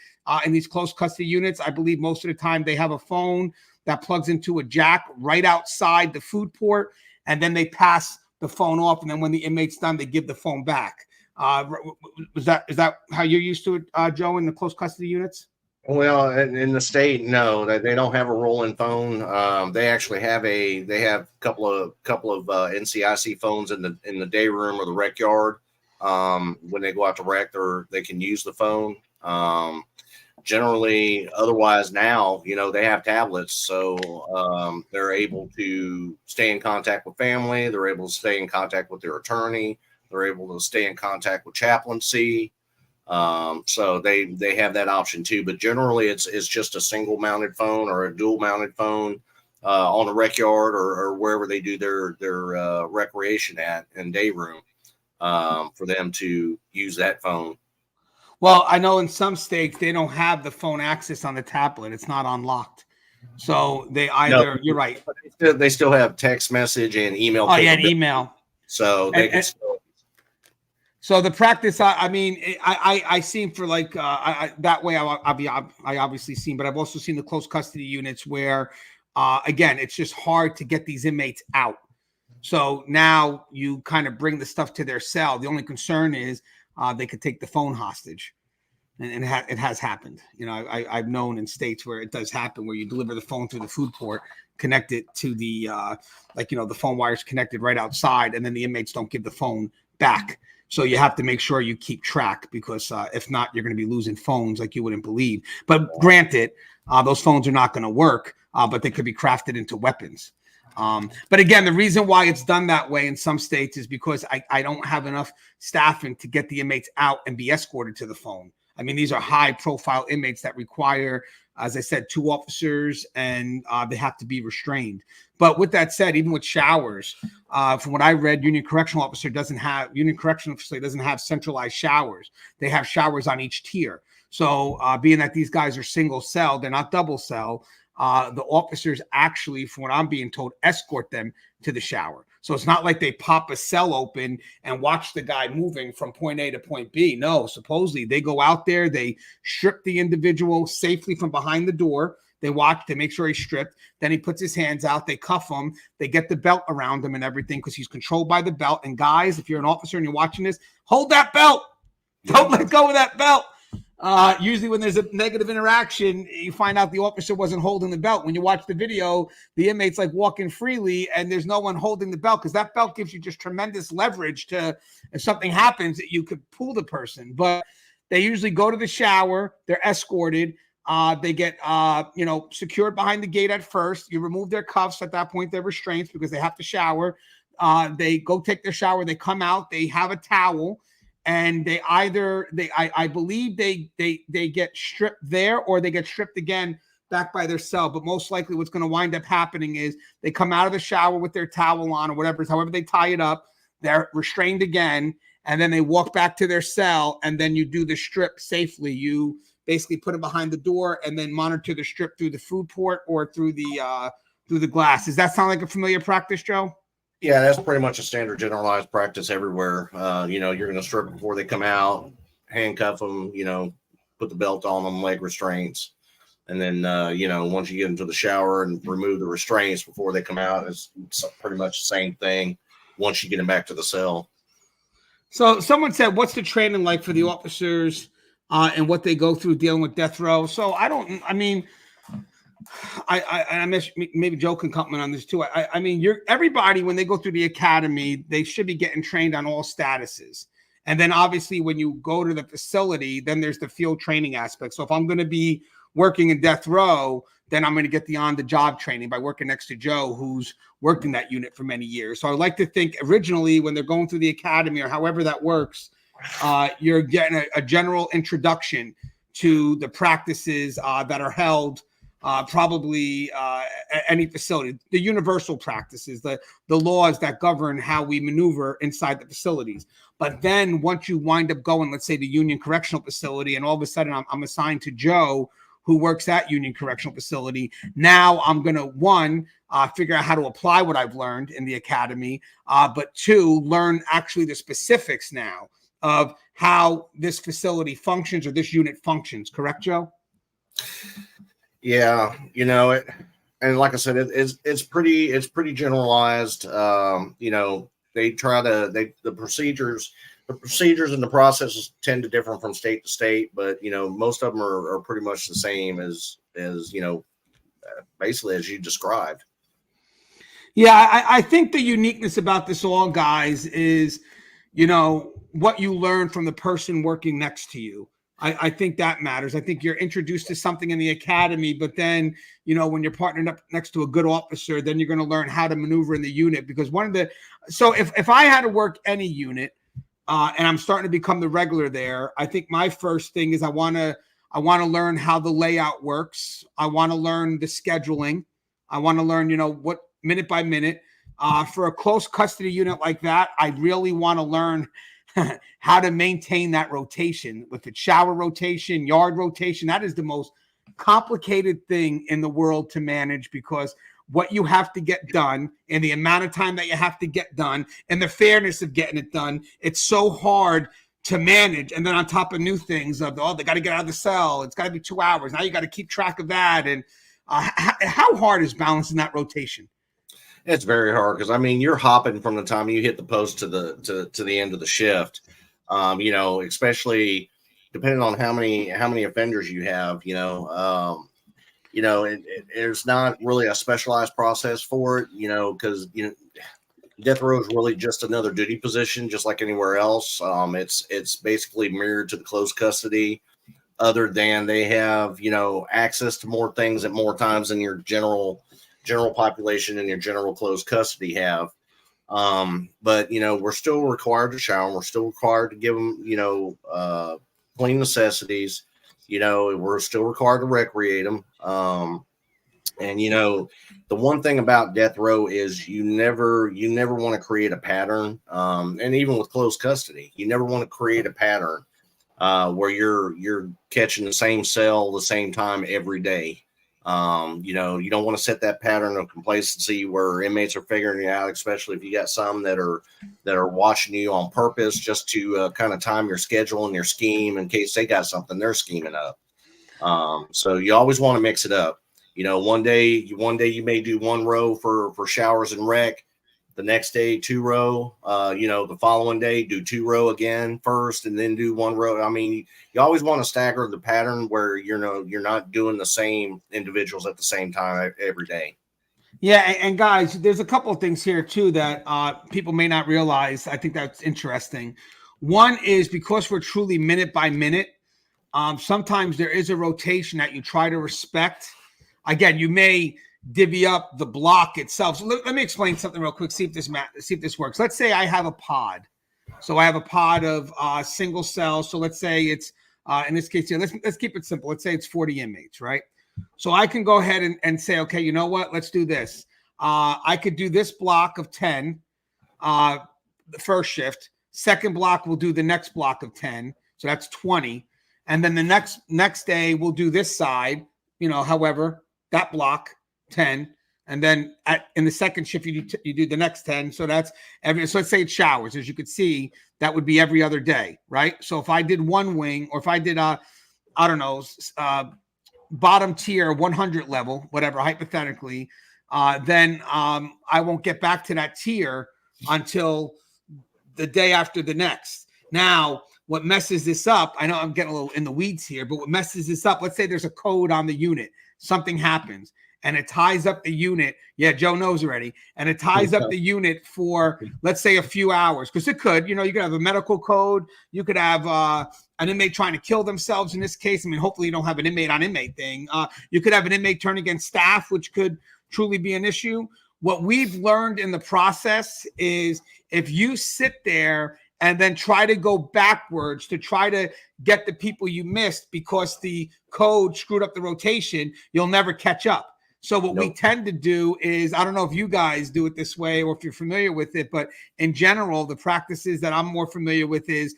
in these close custody units. I believe most of the time they have a phone that plugs into a jack right outside the food port, and then they pass the phone off, and then when the inmate's done, they give the phone back. Is that how you're used to it, Joe, in the close custody units? Well, in the state, no, they don't have a rolling phone. They actually have a couple of NCIC phones in the day room or the rec yard. When they go out to rec, they can use the phone. Generally, otherwise now, you know, they have tablets, so they're able to stay in contact with family. They're able to stay in contact with their attorney. They're able to stay in contact with chaplaincy. So they have that option too. But generally, it's just a single mounted phone or a dual mounted phone on the rec yard or wherever they do their recreation at in day room for them to use that phone. Well, I know in some states they don't have the phone access on the tablet. It's not unlocked. So they either, you're right. They still have text message and email. Oh, yeah, and email. So they can still. So the practice, I mean, I seen for like that way. I obviously seen, but I've also seen the close custody units where, again, it's just hard to get these inmates out. So now you kind of bring the stuff to their cell. The only concern is they could take the phone hostage, and it has happened. You know, I've known in states where it does happen, where you deliver the phone through the food port, connect it to the like, you know, the phone wire's connected right outside, and then the inmates don't give the phone back. So you have to make sure you keep track, because if not, you're going to be losing phones like you wouldn't believe. But granted, those phones are not going to work, but they could be crafted into weapons. But again, the reason why it's done that way in some states is because I don't have enough staffing to get the inmates out and be escorted to the phone. I mean, these are high profile inmates that require, as I said, 2 officers, and they have to be restrained. But with that said, even with showers, from what I read, Union Correctional facility doesn't have centralized showers. They have showers on each tier. So being that these guys are single cell, they're not double cell. The officers actually, from what I'm being told, escort them to the shower. So it's not like they pop a cell open and watch the guy moving from point A to point B. No, supposedly they go out there, they strip the individual safely from behind the door. They watch, they make sure he's stripped. Then he puts his hands out, they cuff him, they get the belt around him and everything, because he's controlled by the belt. And guys, if you're an officer and you're watching this, hold that belt. Don't let go of that belt. Usually when there's a negative interaction, you find out the officer wasn't holding the belt. When you watch the video, the inmate's like walking freely and there's no one holding the belt, because that belt gives you just tremendous leverage to, if something happens, that you could pull the person. But they usually go to the shower, they're escorted, they get secured behind the gate at first. You remove their cuffs. At that point, they're restraints because they have to shower. they go take their shower, they come out, they have a towel, and I believe they get stripped there, or they get stripped again back by their cell. But most likely what's going to wind up happening is they come out of the shower with their towel on or whatever, however they tie it up, they're restrained again, and then they walk back to their cell, and then you do the strip safely. You basically put them behind the door and then monitor the strip through the food port or through the glass. Does that sound like a familiar practice, Joe? Yeah, that's pretty much a standard generalized practice everywhere. You're going to strip before they come out, handcuff them, put the belt on them, leg restraints. And then, once you get into the shower and remove the restraints before they come out, it's pretty much the same thing once you get them back to the cell. So someone said, what's the training like for the officers and what they go through dealing with death row? So I maybe Joe can comment on this too. Everybody, when they go through the academy, they should be getting trained on all statuses. And then obviously when you go to the facility, then there's the field training aspect. So if I'm going to be working in death row, then I'm going to get the on-the-job training by working next to Joe, who's worked in that unit for many years. So I like to think originally when they're going through the academy or however that works, you're getting a general introduction to the practices that are held probably at any facility, the universal practices, the laws that govern how we maneuver inside the facilities. But then once you wind up going, let's say the Union Correctional Facility, and all of a sudden I'm assigned to Joe, who works at Union Correctional Facility. Now I'm going to, figure out how to apply what I've learned in the academy, but two, learn actually the specifics now of how this facility functions or this unit functions. Correct, Joe? Yeah, and like I said, it's pretty generalized. The procedures and the processes tend to differ from state to state, but most of them are pretty much the same as basically as you described. Yeah, I think the uniqueness about this all, guys, is what you learn from the person working next to you. I think that matters. I think you're introduced to something in the academy, but then, when you're partnered up next to a good officer, then you're going to learn how to maneuver in the unit. Because so if I had to work any unit, and I'm starting to become the regular there, I think my first thing is I want to learn how the layout works. I want to learn the scheduling. I want to learn, what minute by minute. For a close custody unit like that, I really want to learn how to maintain that rotation. With the shower rotation, yard rotation, that is the most complicated thing in the world to manage, because what you have to get done and the amount of time that you have to get done and the fairness of getting it done, it's so hard to manage. And then on top of new things of, they got to get out of the cell. It's got to be 2 hours. Now you got to keep track of that. And how hard is balancing that rotation? It's very hard because you're hopping from the time you hit the post to the end of the shift. Especially depending on how many offenders you have. There's not really a specialized process for it. Because death row is really just another duty position, just like anywhere else. It's basically mirrored to the closed custody, other than they have access to more things at more times than your general population and your general closed custody have. But we're still required to shower. We're still required to give them clean necessities. We're still required to recreate them. And the one thing about death row is you never want to create a pattern. And even with closed custody, you never want to create a pattern where you're catching the same cell the same time every day. You don't want to set that pattern of complacency where inmates are figuring it out, especially if you got some that are watching you on purpose just to kind of time your schedule and your scheme in case they got something they're scheming up. So you always want to mix it up. One day you may do 1 row for showers and rec. The next day, 2 row. The following day, do 2 row again first, and then do 1 row. You always want to stagger the pattern where you're not doing the same individuals at the same time every day. Yeah, and guys, there's a couple of things here too that people may not realize. I think that's interesting. One is because we're truly minute by minute. Sometimes there is a rotation that you try to respect. Again, you may divvy up the block itself. So let me explain something real quick. See if this works. Let's say I have a pod. So I have a pod of single cells. So let's say it's in this case here. Let's keep it simple. Let's say it's 40 inmates, right? So I can go ahead and say, okay, you know what? Let's do this. I could do this block of 10, the first shift. Second block, we'll do the next block of 10. So that's 20. And then the next day, we'll do this side, however, that block, 10. And then in the second shift, you do the next 10. So that's so let's say it's showers. As you could see, that would be every other day, right? So if I did one wing, or if I did, bottom tier, 100 level, whatever, hypothetically, then I won't get back to that tier until the day after the next. Now, what messes this up, I know I'm getting a little in the weeds here, but what messes this up, let's say there's a code on the unit, something happens, and it ties up the unit. Yeah, Joe knows already. And it ties up the unit for, let's say, a few hours. Because it could, you could have a medical code. You could have an inmate trying to kill themselves in this case. I mean, hopefully you don't have an inmate on inmate thing. You could have an inmate turn against staff, which could truly be an issue. What we've learned in the process is if you sit there and then try to go backwards to try to get the people you missed because the code screwed up the rotation, you'll never catch up. So what we tend to do is, I don't know if you guys do it this way or if you're familiar with it, but in general, the practices that I'm more familiar with is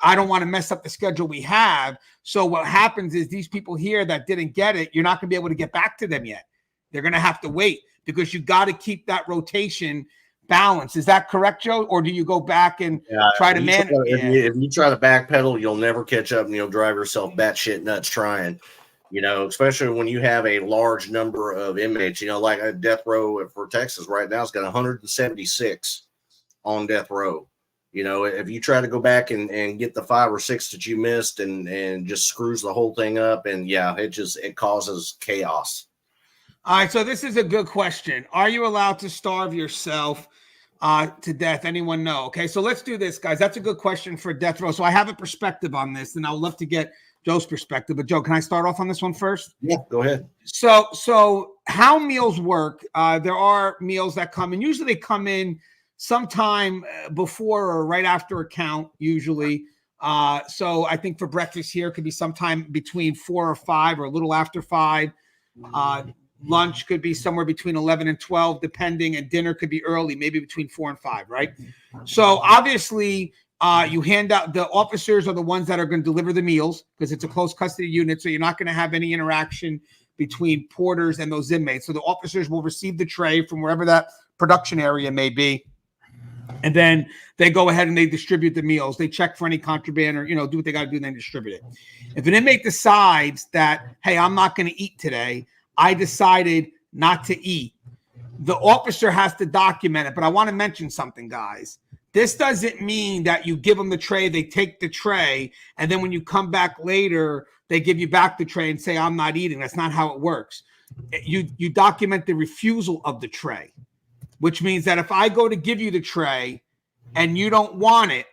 I don't want to mess up the schedule we have. So what happens is these people here that didn't get it, you're not going to be able to get back to them yet. They're going to have to wait because you got to keep that rotation balance. Is that correct, Joe? Or do you go back and try to manage? If you try to backpedal, you'll never catch up and you'll drive yourself batshit nuts trying. Especially when you have a large number of inmates, like a death row for Texas right now, it's got 176 on death row. If you try to go back and get the 5 or 6 that you missed and just screws the whole thing up, and it causes chaos. All right. So this is a good question. Are you allowed to starve yourself to death? Anyone know? Okay. So let's do this, guys. That's a good question for death row. So I have a perspective on this, and I would love to get Joe's perspective. But Joe, can I start off on this one first? Yeah, go ahead. So how meals work? There are meals that come in. Usually they come in sometime before or right after a count. Usually, so I think for breakfast here could be sometime between 4 or 5, or a little after 5. Lunch could be somewhere between 11 and 12, depending, and dinner could be early, maybe between 4 and 5, right? So obviously, you hand out, the officers are the ones that are going to deliver the meals because it's a close custody unit, so you're not going to have any interaction between porters and those inmates. So the officers will receive the tray from wherever that production area may be, and then they go ahead and they distribute the meals. They check for any contraband or, do what they got to do, and then distribute it. If an inmate decides that, hey, I'm not going to eat today, I decided not to eat, the officer has to document it. But I want to mention something, guys. This doesn't mean that you give them the tray, they take the tray, and then when you come back later, they give you back the tray and say, I'm not eating. That's not how it works. You document the refusal of the tray, which means that if I go to give you the tray and you don't want it,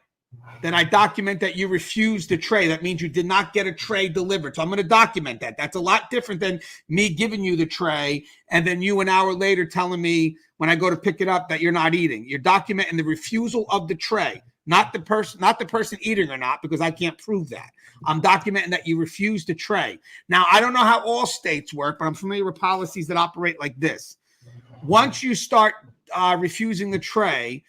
then I document that you refused the tray. That means you did not get a tray delivered. So I'm going to document that. That's a lot different than me giving you the tray and then you an hour later telling me when I go to pick it up that you're not eating. You're documenting the refusal of the tray, not the person eating or not, because I can't prove that. I'm documenting that you refused the tray. Now, I don't know how all states work, but I'm familiar with policies that operate like this. Once you start refusing the tray,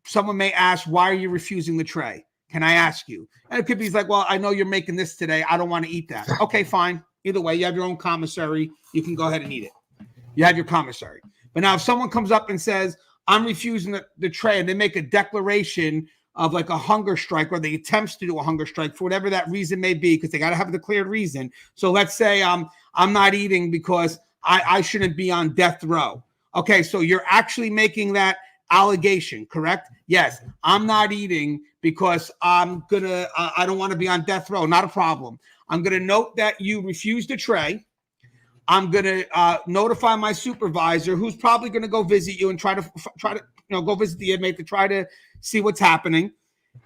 someone may ask, why are you refusing the tray? Can I ask you? And it could be like, well, I know you're making this today. I don't want to eat that. Okay, fine. Either way, you have your own commissary. You can go ahead and eat it. You have your commissary. But now if someone comes up and says, I'm refusing the tray, and they make a declaration of like a hunger strike, or the attempts to do a hunger strike for whatever that reason may be, because they got to have a declared reason. So let's say I'm not eating because I shouldn't be on death row. Okay, so you're actually making that allegation, correct? Yes, I'm not eating because I don't want to be on death row. Not a problem. I'm going to note that you refused a tray. I'm going to notify my supervisor, who's probably going to go visit you and try to go visit the inmate to try to see what's happening.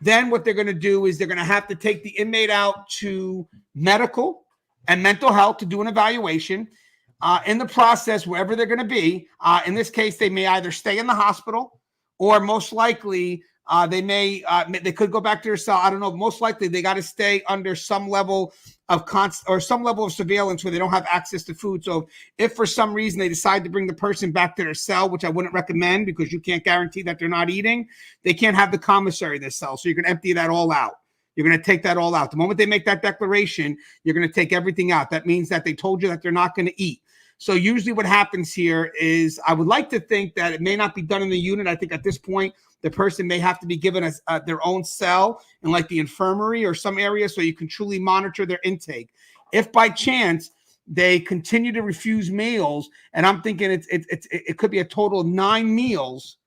Then what they're going to do is they're going to have to take the inmate out to medical and mental health to do an evaluation. in the process, wherever they're going to be. In this case, they may either stay in the hospital, or most likely they could go back to their cell. I don't know. Most likely they got to stay under some level of some level of surveillance where they don't have access to food. So if for some reason they decide to bring the person back to their cell, which I wouldn't recommend because you can't guarantee that they're not eating, they can't have the commissary in their cell. So you're going to empty that all out. You're going to take that all out. The moment they make that declaration, you're going to take everything out. That means that they told you that they're not going to eat. So usually what happens here is, I would like to think that it may not be done in the unit. I think at this point, the person may have to be given their own cell in like the infirmary or some area so you can truly monitor their intake. If by chance they continue to refuse meals, and I'm thinking it could be a total of 9 meals,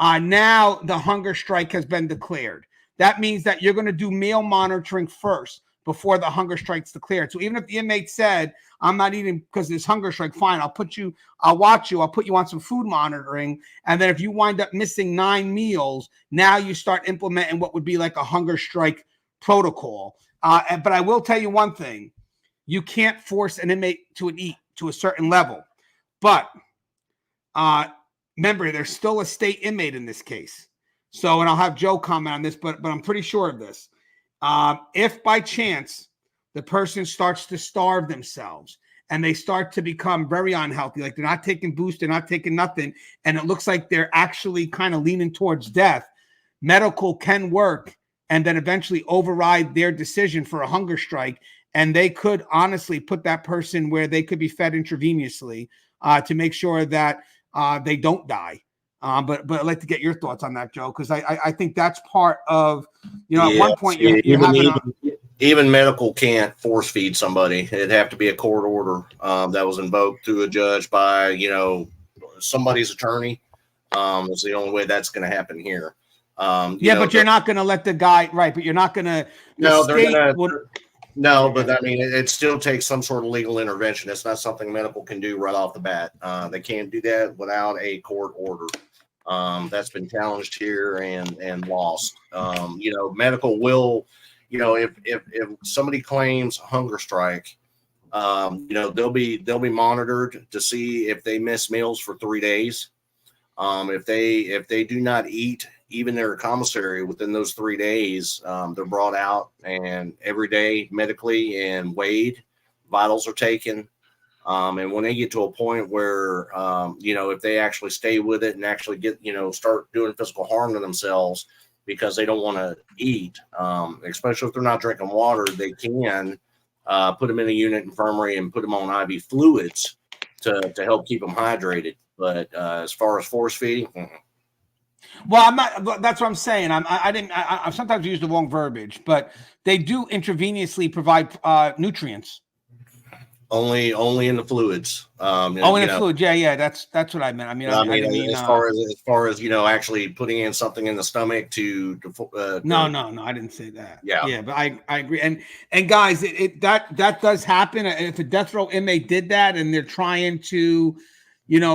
now the hunger strike has been declared. That means that you're going to do meal monitoring first before the hunger strike's declared. So even if the inmate said, I'm not eating because this hunger strike, fine, I'll watch you, I'll put you on some food monitoring. And then if you wind up missing 9 meals, now you start implementing what would be like a hunger strike protocol. But I will tell you one thing, you can't force an inmate to eat to a certain level. But remember, there's still a state inmate in this case. So, and I'll have Joe comment on this, but I'm pretty sure of this. If by chance the person starts to starve themselves and they start to become very unhealthy, like they're not taking boost, they're not taking nothing, and it looks like they're actually kind of leaning towards death, medical can work and then eventually override their decision for a hunger strike. And they could honestly put that person where they could be fed intravenously to make sure that they don't die. But I'd like to get your thoughts on that, Joe, because I think that's part of, at one point you're having even medical can't force feed somebody. It'd have to be a court order that was invoked through a judge by, somebody's attorney. Is the only way that's going to happen here. But you're not going to let the guy, right, but you're not going to. No, they're going to. No, but I mean, it still takes some sort of legal intervention. It's not something medical can do right off the bat. They can't do that without a court order. That's been challenged here and lost. Medical will, if somebody claims a hunger strike, they'll be monitored to see if they miss meals for 3 days. If they do not eat even their commissary within those 3 days, they're brought out and every day medically and weighed, vitals are taken. And when they get to a point where, if they actually stay with it and actually get, start doing physical harm to themselves because they don't want to eat, especially if they're not drinking water, they can put them in a unit infirmary and put them on IV fluids to help keep them hydrated. But as far as force feeding, well, I'm not. That's what I'm saying. I sometimes use the wrong verbiage, but they do intravenously provide nutrients. Only in the fluids. Only in the fluids. Yeah. That's what I meant. I mean, as far as actually putting in something in the stomach to no, I didn't say that. Yeah, but I agree. And guys, that does happen. If a death row inmate did that and they're trying to,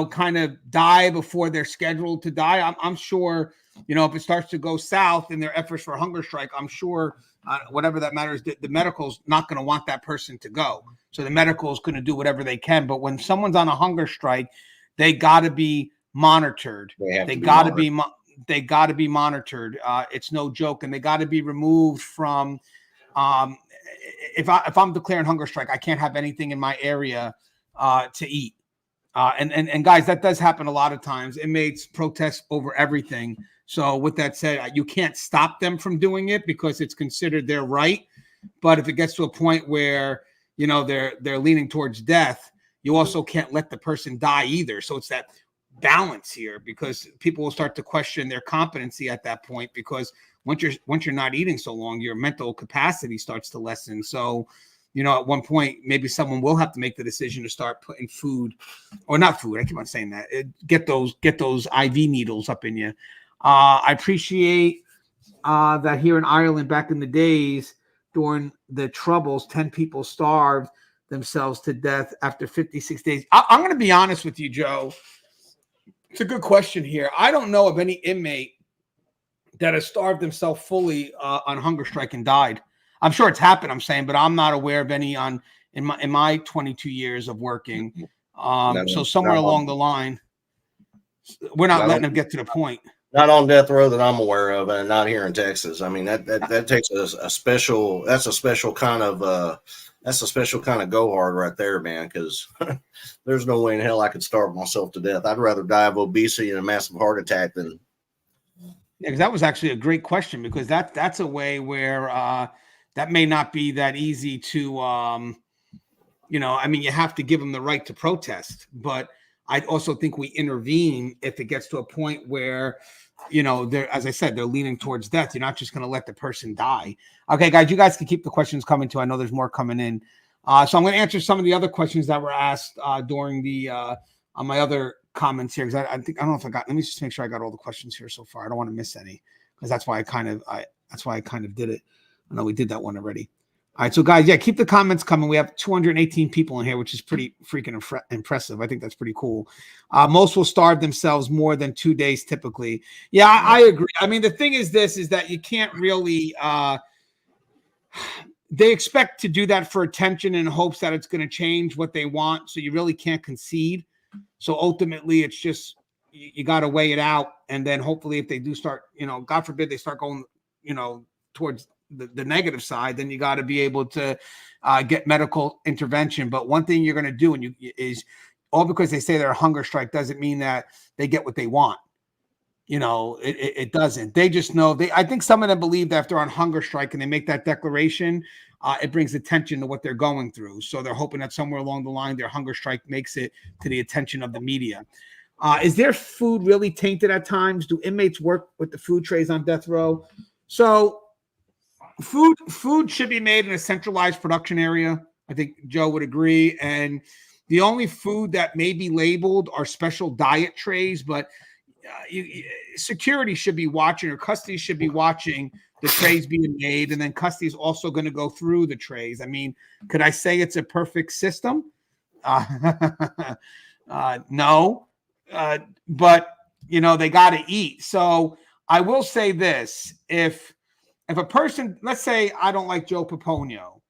kind of die before they're scheduled to die, I'm sure, if it starts to go south in their efforts for a hunger strike, I'm sure whatever that matters, the medical's not going to want that person to go. So the medical is going to do whatever they can. But when someone's on a hunger strike, they got to be monitored. They got to be monitored. It's no joke. And they got to be removed from, if I'm declaring hunger strike, I can't have anything in my area to eat. And guys, that does happen a lot of times. Inmates protest over everything. So with that said, you can't stop them from doing it because it's considered their right. But if it gets to a point where, they're leaning towards death, you also can't let the person die either. So it's that balance here, because people will start to question their competency at that point, because once you're not eating so long, your mental capacity starts to lessen. So, at one point, maybe someone will have to make the decision to start putting food, or not food. I keep on saying that. Get those IV needles up in you. I appreciate that here in Ireland back in the days during the Troubles, 10 people starved themselves to death after 56 days. I'm going to be honest with you, Joe. It's a good question here. I don't know of any inmate that has starved themselves fully on hunger strike and died. I'm sure it's happened, I'm saying, but I'm not aware of any in my 22 years of working. So somewhere not along on, the line, we're not not letting on, them get to the point. not on death row that I'm aware of, and not here in Texas. I mean, that takes a special. That's a special kind of. That's a special kind of go hard right there, man. Because there's no way in hell I could starve myself to death. I'd rather die of obesity and a massive heart attack than. Yeah, because that was actually a great question, because that's a way where that may not be that easy to, I mean, you have to give them the right to protest, but I also think we intervene if it gets to a point where, they're, as I said, they're leaning towards death. You're not just going to let the person die. Okay, guys, you guys can keep the questions coming too. I know there's more coming in. So I'm going to answer some of the other questions that were asked during the on my other comments here, because I don't know if I got. Let me just make sure I got all the questions here so far. I don't want to miss any, because that's why I kind of did it. I know we did that one already. All right, so guys, yeah, keep the comments coming. We have 218 people in here, which is pretty freaking impressive. I think that's pretty cool. Most will starve themselves more than 2 days typically. Yeah, I agree. I mean, the thing is that you can't really they expect to do that for attention in hopes that it's going to change what they want. So you really can't concede. So ultimately, it's just you got to weigh it out, and then hopefully, if they do start, God forbid, they start going, towards the negative side, then you got to be able to get medical intervention. But one thing you're going to do, is all because they say they're a hunger strike doesn't mean that they get what they want. It doesn't. They just know I think some of them believe that if they're on hunger strike and they make that declaration, it brings attention to what they're going through. So they're hoping that somewhere along the line, their hunger strike makes it to the attention of the media. Is their food really tainted at times? Do inmates work with the food trays on death row? So food should be made in a centralized production area. I think Joe would agree. And the only food that may be labeled are special diet trays, but security should be watching, or custody should be watching the trays being made, and then custody is also going to go through the trays. I mean, could I say it's a perfect system? No, but they got to eat. So I will say this: if a person, let's say I don't like Joe Paponio,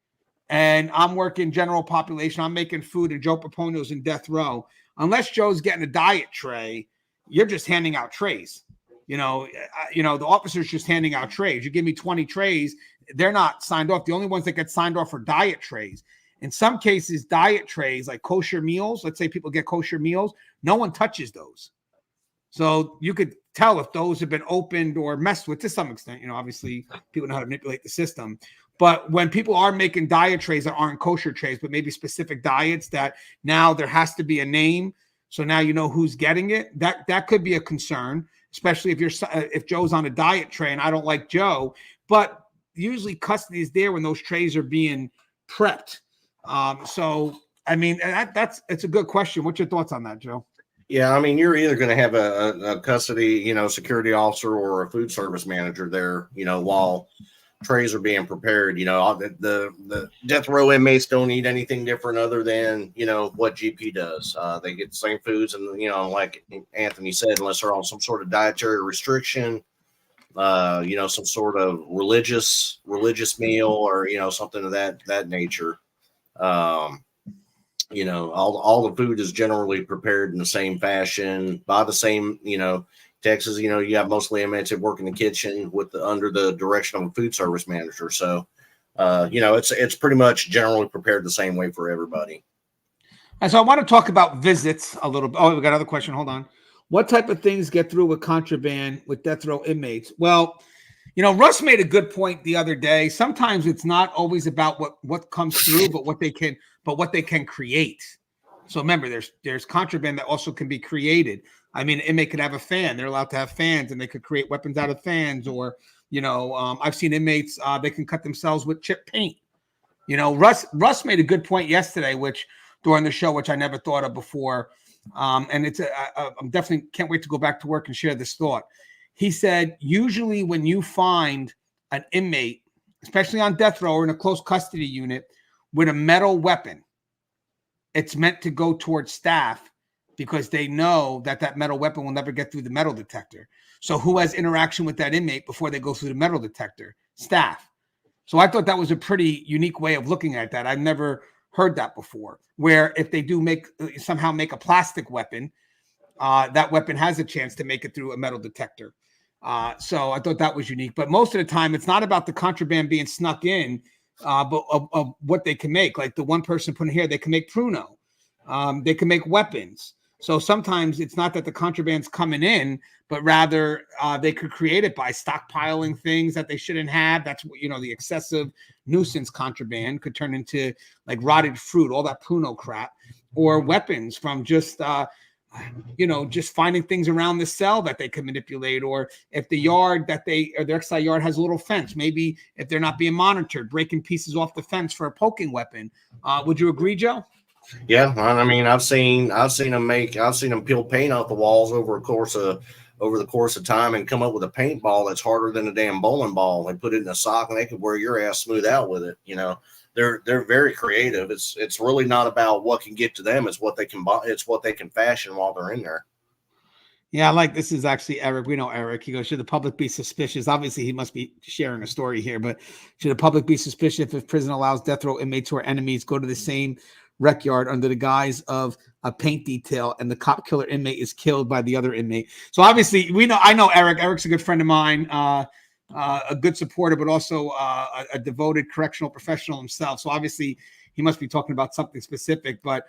and I'm working general population, I'm making food, and Joe Paponio's in death row, unless Joe's getting a diet tray, you're just handing out trays. The officer's just handing out trays. You give me 20 trays, they're not signed off. The only ones that get signed off are diet trays. In some cases, diet trays, like kosher meals, let's say people get kosher meals, no one touches those. So you could tell if those have been opened or messed with to some extent. Obviously people know how to manipulate the system. But when people are making diet trays that aren't kosher trays, but maybe specific diets that now there has to be a name, so now you know who's getting it, that could be a concern, especially if Joe's on a diet tray and I don't like Joe. But usually custody is there when those trays are being prepped. So I mean, it's a good question. What's your thoughts on that, Joe? Yeah, I mean, you're either going to have a custody, security officer or a food service manager there, while trays are being prepared. The death row inmates don't eat anything different other than, what GP does. They get the same foods, and, like Anthony said, unless they're on some sort of dietary restriction, some sort of religious meal or, something of that nature. All the food is generally prepared in the same fashion by the same, Texas, you have mostly inmates that work in the kitchen under the direction of a food service manager. So, it's pretty much generally prepared the same way for everybody. And so I want to talk about visits a little bit. Oh, we got another question. Hold on. What type of things get through with contraband with death row inmates? Well, Russ made a good point the other day. Sometimes it's not always about what comes through, but what they can create. So remember, there's contraband that also can be created. I mean, an inmate could have a fan. They're allowed to have fans, and they could create weapons out of fans. Or, I've seen inmates, they can cut themselves with chip paint. Russ made a good point yesterday, during the show, which I never thought of before. And I'm definitely can't wait to go back to work and share this thought. He said, usually when you find an inmate, especially on death row or in a close custody unit, with a metal weapon, it's meant to go towards staff, because they know that metal weapon will never get through the metal detector. So who has interaction with that inmate before they go through the metal detector? Staff. So I thought that was a pretty unique way of looking at that. I've never heard that before, where if they do somehow make a plastic weapon, that weapon has a chance to make it through a metal detector. So I thought that was unique. But most of the time, it's not about the contraband being snuck in, but of what they can make. Like the one person put in here, they can make pruno. They can make weapons. So sometimes it's not that the contraband's coming in, but rather they could create it by stockpiling things that they shouldn't have. That's what, the excessive nuisance contraband could turn into like rotted fruit, all that pruno crap, or weapons from just finding things around the cell that they can manipulate, or if the yard or their exercise yard has a little fence, maybe if they're not being monitored, breaking pieces off the fence for a poking weapon. Would you agree, Joe? Yeah, I mean, I've seen them peel paint off the walls over the course of time and come up with a paintball that's harder than a damn bowling ball. They put it in a sock and they could wear your ass smooth out with it. They're very creative. It's really not about what can get to them. It's what they can buy. It's what they can fashion while they're in there. Yeah, this is actually Eric. We know Eric. He goes, should the public be suspicious? Obviously, he must be sharing a story here, but should the public be suspicious if prison allows death row inmates who are enemies go to the same rec yard under the guise of a paint detail and the cop killer inmate is killed by the other inmate? So obviously, I know Eric. Eric's a good friend of mine, a good supporter, but also a devoted correctional professional himself. So obviously, he must be talking about something specific, but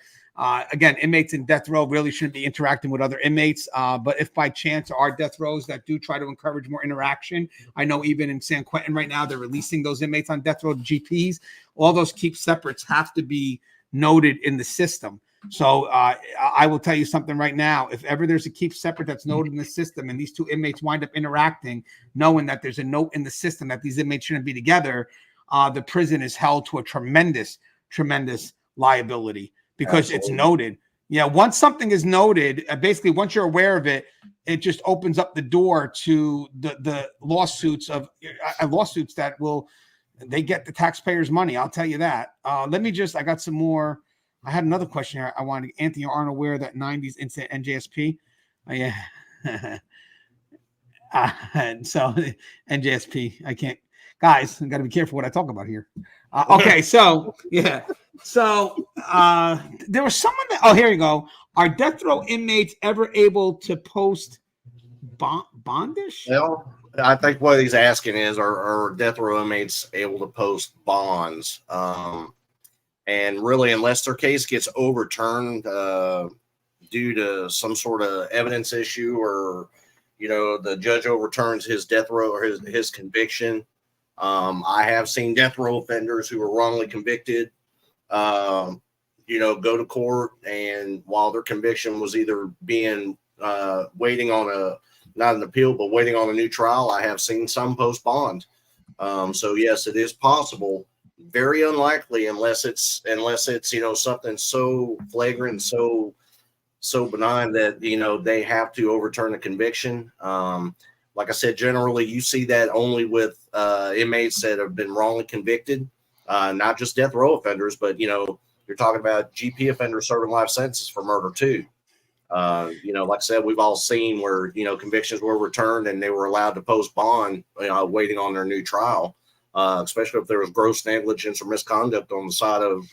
again, inmates in death row really shouldn't be interacting with other inmates. But if by chance there are death rows that do try to encourage more interaction, I know even in San Quentin right now, they're releasing those inmates on death row to GPs. All those keep separates have to be noted in the system. So I will tell you something right now. If ever there's a keep separate that's noted in the system and these two inmates wind up interacting, knowing that there's a note in the system that these inmates shouldn't be together, the prison is held to a tremendous liability because It's noted. Yeah, once something is noted, basically once you're aware of it, it just opens up the door to the lawsuits that they get the taxpayers' money. I'll tell you that. I got some more. I had another question here. I wanted Anthony, aren't aware that 90s incident NJSP. Yeah. And so NJSP, I can't. Guys, I got to be careful what I talk about here. Okay, so yeah. So there was someone that, here you go. Are death row inmates ever able to post bondish? Well, I think what he's asking is, are death row inmates able to post bonds? And really, unless their case gets overturned due to some sort of evidence issue, or the judge overturns his death row or his conviction. I have seen death row offenders who were wrongly convicted, go to court, and while their conviction was either being waiting on not an appeal, but waiting on a new trial, I have seen some post bond. So yes, it is possible. Very unlikely unless it's something so flagrant, so benign that they have to overturn a conviction. Like I said, generally you see that only with inmates that have been wrongly convicted, not just death row offenders, but you're talking about GP offenders serving life sentences for murder too. Like I said, we've all seen where convictions were returned and they were allowed to post bond, waiting on their new trial. Especially if there was gross negligence or misconduct on the side of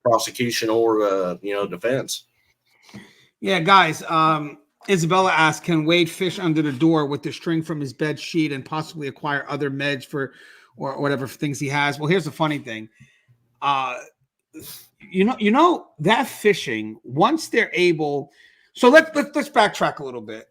prosecution or defense. Yeah, guys. Isabella asked, can Wade fish under the door with the string from his bed sheet and possibly acquire other meds or whatever things he has? Well, here's the funny thing. That fishing, once they're able. So let's backtrack a little bit.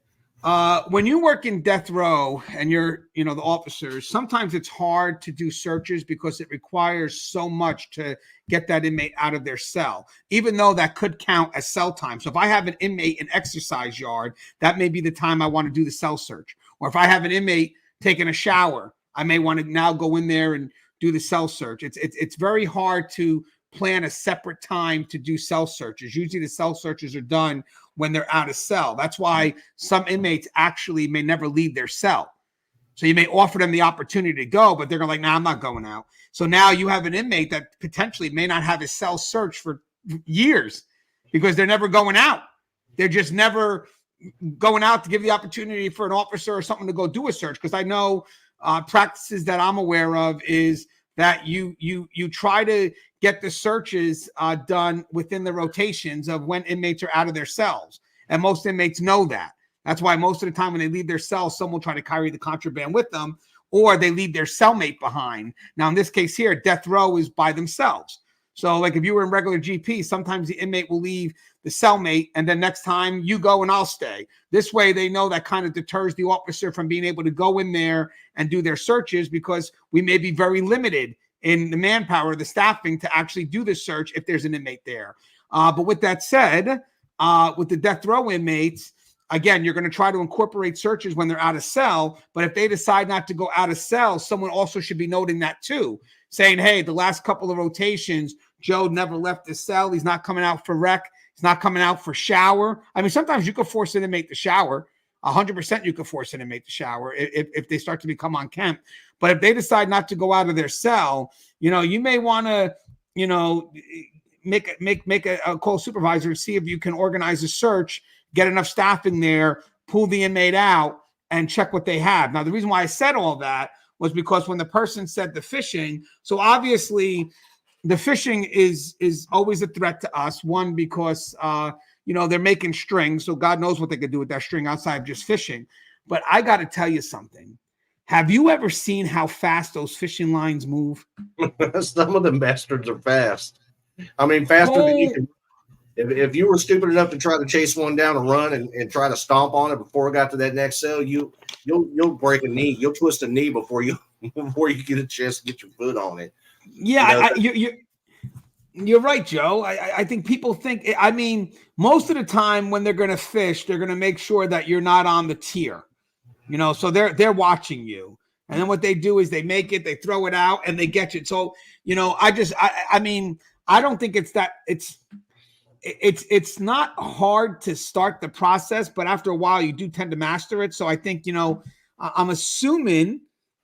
When you work in death row and you're, the officers, sometimes it's hard to do searches because it requires so much to get that inmate out of their cell, even though that could count as cell time. So if I have an inmate in exercise yard, that may be the time I want to do the cell search. Or if I have an inmate taking a shower, I may want to now go in there and do the cell search. It's very hard to plan a separate time to do cell searches. Usually the cell searches are done when they're out of cell. That's why some inmates actually may never leave their cell. So you may offer them the opportunity to go, but they're like, nah, I'm not going out. So now you have an inmate that potentially may not have his cell searched for years because they're never going out. They're just never going out to give the opportunity for an officer or something to go do a search. Because I know practices that I'm aware of is that you try to get the searches done within the rotations of when inmates are out of their cells. And most inmates know that. That's why most of the time when they leave their cell, someone will try to carry the contraband with them, or they leave their cellmate behind. Now, in this case here, death row is by themselves. So like if you were in regular GP, sometimes the inmate will leave the cellmate, and then next time you go and I'll stay. This way they know that kind of deters the officer from being able to go in there and do their searches, because we may be very limited in the manpower, the staffing to actually do the search if there's an inmate there. But with that said, with the death row inmates, again, you're going to try to incorporate searches when they're out of cell. But if they decide not to go out of cell, someone also should be noting that too, saying, hey, the last couple of rotations, Joe never left his cell. He's not coming out for rec. He's not coming out for shower. I mean, sometimes you could force an inmate to shower. 100% you could force an inmate to shower if they start to become unkempt. But if they decide not to go out of their cell, you may want to, make a call supervisor and see if you can organize a search, get enough staffing there, pull the inmate out, and check what they have. Now, the reason why I said all that was because when the person said the phishing, so obviously the phishing is always a threat to us. One, because they're making strings, so God knows what they could do with that string outside of just phishing. But I got to tell you something. Have you ever seen how fast those fishing lines move? Some of them bastards are fast. I mean, faster than you can. If you were stupid enough to try to chase one down and run and try to stomp on it before it got to that next cell, you'll break a knee. You'll twist a knee before you get a chance to get your foot on it. Yeah, you're right, Joe. I think people think. I mean, most of the time when they're going to fish, they're going to make sure that you're not on the tier. So they're watching you, and then what they do is they make it, they throw it out, and they get you. So I mean, I don't think it's not hard to start the process, but after a while you do tend to master it. So I think, I'm assuming,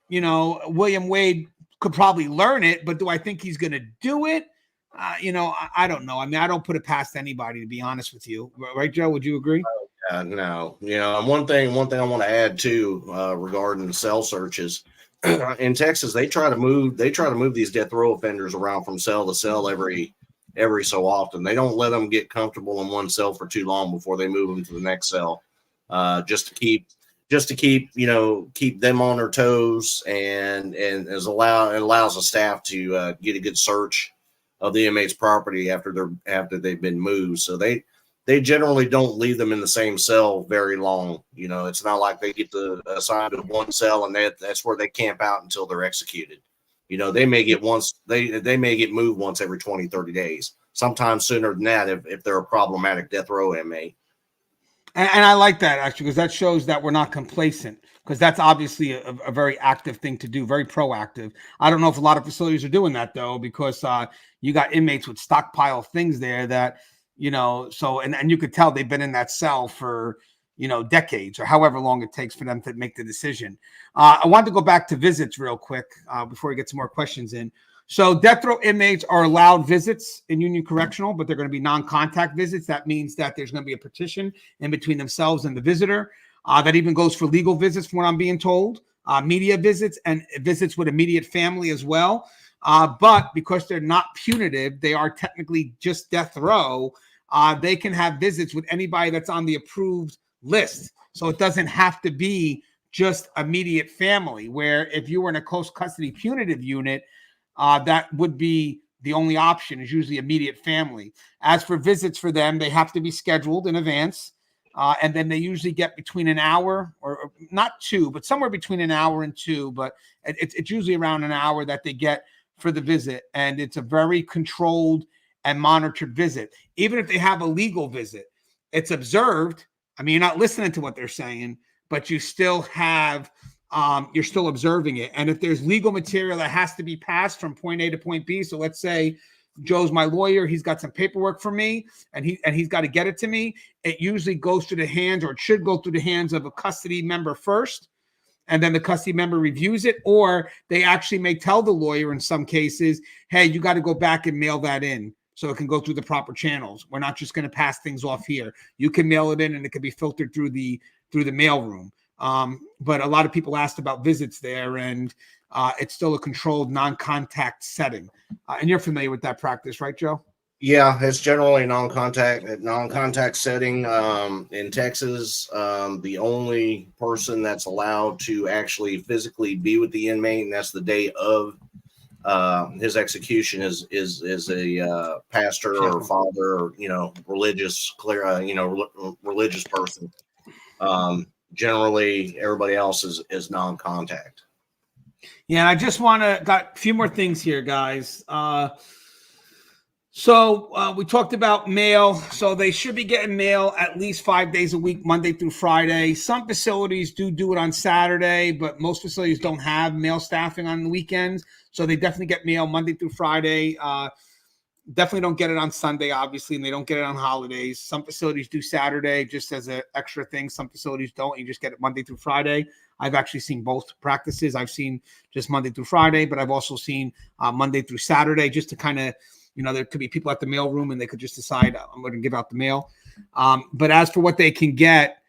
William Wade could probably learn it, but do I think he's going to do it? I don't know. I mean, I don't put it past anybody, to be honest with you. Right, Joe? Would you agree? No. And one thing I want to add too, regarding cell searches, in Texas, they try to move these death row offenders around from cell to cell every so often. They don't let them get comfortable in one cell for too long before they move them to the next cell, just to keep them on their toes, and it allows the staff to get a good search of the inmate's property after they've been moved. So they generally don't leave them in the same cell very long. It's not like they get assigned to one cell and that's where they camp out until they're executed. They may get moved once every 20, 30 days, sometimes sooner than that if they're a problematic death row inmate. And I like that, actually, because that shows that we're not complacent, because that's obviously a very active thing to do, very proactive. I don't know if a lot of facilities are doing that, though, because you got inmates with stockpile things there that, and you could tell they've been in that cell for, decades or however long it takes for them to make the decision. I wanted to go back to visits real quick before we get some more questions in. So death row inmates are allowed visits in Union Correctional, but they're going to be non-contact visits. That means that there's going to be a partition in between themselves and the visitor. That even goes for legal visits, from what I'm being told, media visits, and visits with immediate family as well. But because they're not punitive, they are technically just death row. They can have visits with anybody that's on the approved list. So it doesn't have to be just immediate family, where if you were in a close custody punitive unit, that would be the only option, is usually immediate family. As for visits for them, they have to be scheduled in advance. And then they usually get between an hour or not 2, but somewhere between an hour and 2. But it's usually around an hour that they get for the visit. And it's a very controlled and monitored visit. Even if they have a legal visit, it's observed. I mean, you're not listening to what they're saying, but you still have you're still observing it. And if there's legal material that has to be passed from point A to point B, so let's say Joe's my lawyer, he's got some paperwork for me, and he's got to get it to me, it usually goes through the hands, or it should go through the hands, of a custody member first, and then the custody member reviews it, or they actually may tell the lawyer in some cases, hey, you got to go back and mail that in so it can go through the proper channels. We're not just going to pass things off here. You can mail it in and it can be filtered through the mail room. But a lot of people asked about visits there, and it's still a controlled non-contact setting. And you're familiar with that practice, right, Joe? Yeah, it's generally non-contact setting. In Texas, the only person that's allowed to actually physically be with the inmate, and that's the day of his execution, is a pastor or father, or religious religious person. Generally, everybody else is non-contact. Yeah, and I just got a few more things here, guys. So we talked about mail. So they should be getting mail at least 5 days a week, Monday through Friday. Some facilities do it on Saturday, but most facilities don't have mail staffing on the weekends. So they definitely get mail Monday through Friday. Definitely don't get it on Sunday, obviously, and they don't get it on holidays. Some facilities do Saturday just as an extra thing. Some facilities don't. You just get it Monday through Friday. I've actually seen both practices. I've seen just Monday through Friday, but I've also seen Monday through Saturday, just to kind of, there could be people at the mail room and they could just decide, I'm going to give out the mail. But as for what they can get,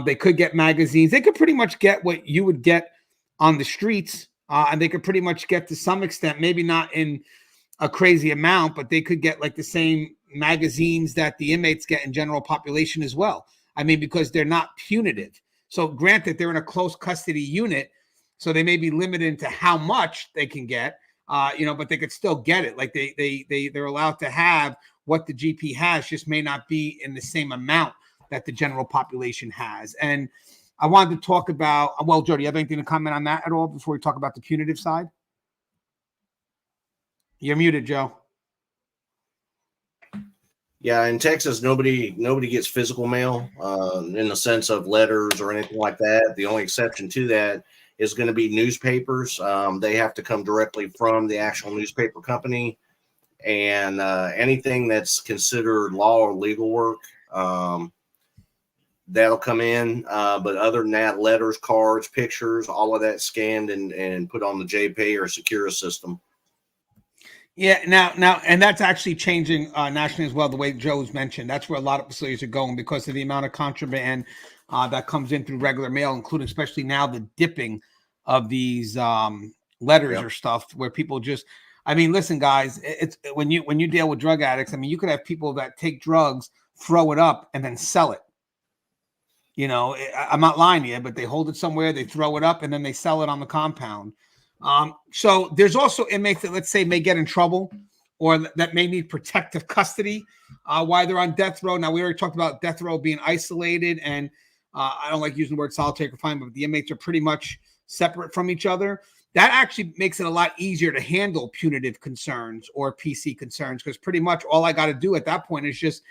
they could get magazines. They could pretty much get what you would get on the streets, and they could pretty much get, to some extent, maybe not in a crazy amount, but they could get like the same magazines that the inmates get in general population as well. I mean, because they're not punitive. So granted, they're in a close custody unit, so they may be limited to how much they can get, but they could still get it. Like they're allowed to have what the GP has, just may not be in the same amount that the general population has. And I wanted to talk about, well, Joe, do you have anything to comment on that at all before we talk about the punitive side? You're muted, Joe. Yeah, in Texas, nobody gets physical mail in the sense of letters or anything like that. The only exception to that is going to be newspapers. They have to come directly from the actual newspaper company, and anything that's considered law or legal work, that'll come in. But other than that, letters, cards, pictures, all of that scanned and put on the JPay or Secura system. Yeah, now, and that's actually changing nationally as well. The way Joe's mentioned, that's where a lot of facilities are going because of the amount of contraband that comes in through regular mail, including especially now the dipping of these letters or stuff where people just. I mean, listen, guys, it's when you deal with drug addicts. I mean, you could have people that take drugs, throw it up, and then sell it. I'm not lying to you, but they hold it somewhere, they throw it up, and then they sell it on the compound. So there's also inmates that, let's say, may get in trouble or that may need protective custody while they're on death row. Now, we already talked about death row being isolated, and I don't like using the word solitary confinement, but the inmates are pretty much separate from each other. That actually makes it a lot easier to handle punitive concerns or PC concerns because pretty much all I got to do at that point is just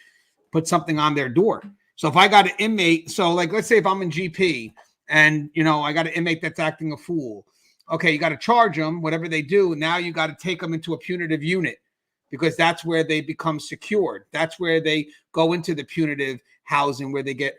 put something on their door. So if I got an inmate, so like let's say if I'm in GP and I got an inmate that's acting a fool. Okay, you got to charge them, whatever they do. Now you got to take them into a punitive unit because that's where they become secured. That's where they go into the punitive housing where they get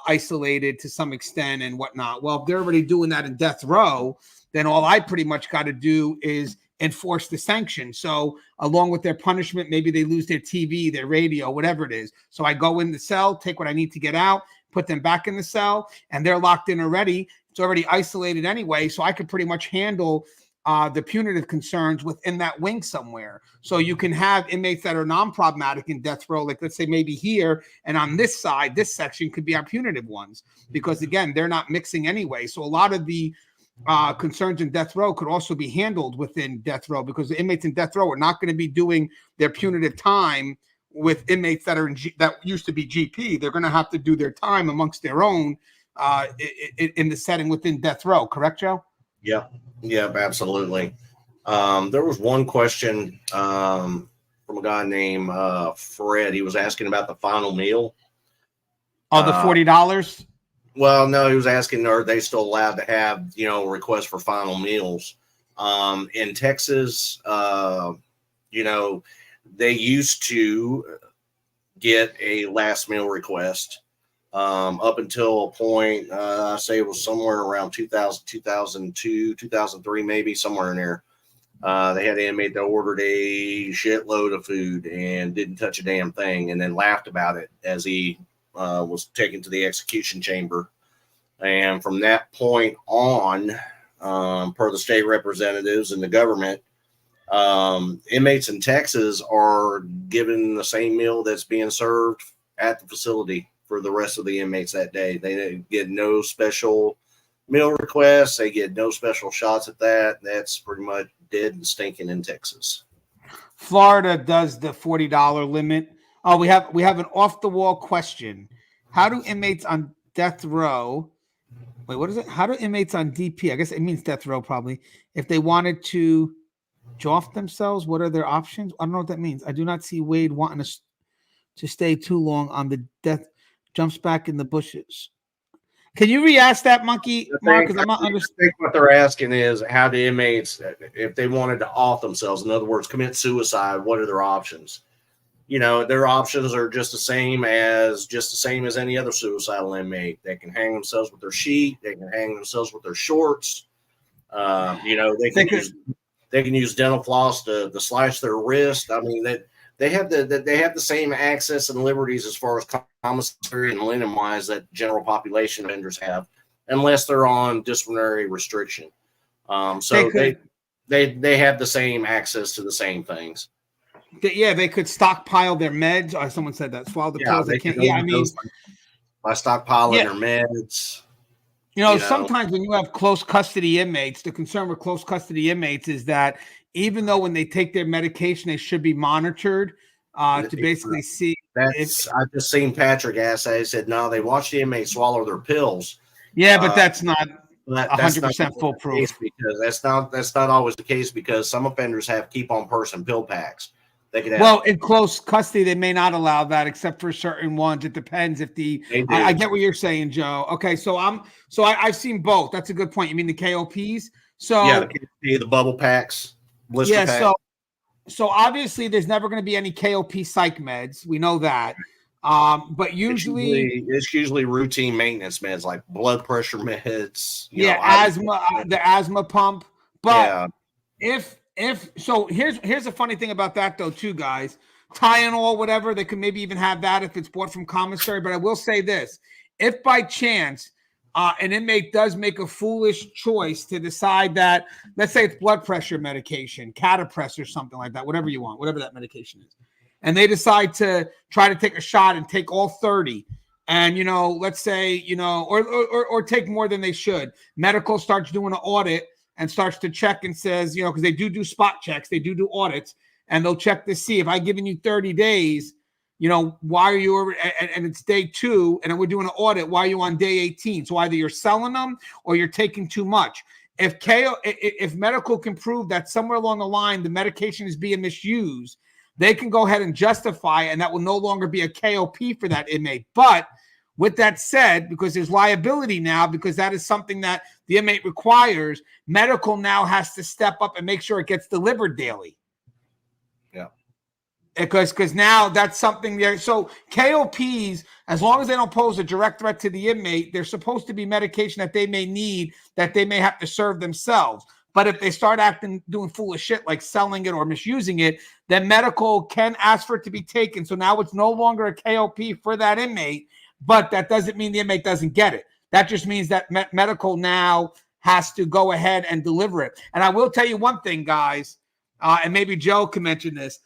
isolated to some extent and whatnot. Well, if they're already doing that in death row, then all I pretty much got to do is enforce the sanction. So along with their punishment, maybe they lose their TV, their radio, whatever it is. So I go in the cell, take what I need to get out, put them back in the cell, and they're locked in already. It's already isolated anyway, so I could pretty much handle the punitive concerns within that wing somewhere. So you can have inmates that are non-problematic in death row, like let's say maybe here, and on this side, this section could be our punitive ones, because again, they're not mixing anyway. So a lot of the concerns in death row could also be handled within death row because the inmates in death row are not going to be doing their punitive time with inmates that are that used to be GP. They're going to have to do their time amongst their own in the setting within death row. Correct, Joe? Yep, absolutely. There was one question from a guy named Fred. He was asking about the final meal. Oh, the $40? Well, no, he was asking, are they still allowed to have, requests for final meals? In Texas, they used to get a last meal request up until a point, I say it was somewhere around 2000, 2002, 2003, maybe somewhere in there. They had an inmate that ordered a shitload of food and didn't touch a damn thing and then laughed about it as he was taken to the execution chamber. And from that point on, per the state representatives and the government. Inmates in Texas are given the same meal that's being served at the facility for the rest of the inmates that day. They get no special meal requests. They get no special shots at that. That's pretty much dead and stinking in Texas. Florida does the $40 limit. Oh, we have an off the wall question. How do inmates on death row? Wait, what is it? How do inmates on DP? I guess it means death row probably. If they wanted to off themselves, what are their options? I don't know what that means. I do not see Wade wanting to stay too long on the death. Jumps back in the bushes. Can you re-ask that, Monkey Mark? Because I'm not understanding. What they're asking is how the inmates, if they wanted to off themselves, in other words, commit suicide, what are their options? You know, their options are just the same as any other suicidal inmate. They can hang themselves with their sheet. They can hang themselves with their shorts. You know, they can use dental floss to slash their wrist. I mean, they have the same access and liberties as far as commissary and linen wise that general population offenders have, unless they're on disciplinary restriction. So they have the same access to the same things. Yeah, they could stockpile their meds. Oh, someone said that. Swallow the pills. They can't. Yeah, I mean, by stockpiling their meds. You know, sometimes when you have close custody inmates, the concern with close custody inmates is that even though when they take their medication, they should be monitored to basically see. I just seen Patrick ask that. He said, no, they watch the inmates swallow their pills. Yeah, but that's not 100% foolproof. Because that's not always the case, because some offenders have keep on person pill packs. They could have, well, in close custody, they may not allow that except for certain ones. It depends if I get what you're saying, Joe. Okay, so I've seen both. That's a good point. You mean the KOPs? So yeah, the bubble packs, blister packs. So obviously there's never going to be any KOP psych meds. We know that. But usually it's usually routine maintenance meds like blood pressure meds. Asthma, the asthma pump. But if so, here's a funny thing about that though, too, guys. Tylenol, whatever, they could maybe even have that if it's bought from commissary. But I will say this: if by chance an inmate does make a foolish choice to decide that, let's say it's blood pressure medication, Catapress or something like that, whatever you want, whatever that medication is, and they decide to try to take a shot and take all 30, and let's say or take more than they should, medical starts doing an audit and starts to check and says, because they do spot checks, they do audits, and they'll check to see if I've given you 30 days, why are you, and it's day 2, and we're doing an audit, why are you on day 18? So either you're selling them or you're taking too much. If medical can prove that somewhere along the line the medication is being misused, they can go ahead and justify it, and that will no longer be a KOP for that inmate. But with that said, because there's liability now, because that is something that the inmate requires, medical now has to step up and make sure it gets delivered daily. Yeah. Because now that's something there. So KOPs, as long as they don't pose a direct threat to the inmate, they're supposed to be medication that they may need, that they may have to serve themselves. But if they start doing foolish shit like selling it or misusing it, then medical can ask for it to be taken. So now it's no longer a KOP for that inmate. But that doesn't mean the inmate doesn't get it. That just means that medical now has to go ahead and deliver it. And I will tell you one thing, guys, and maybe Joe can mention this.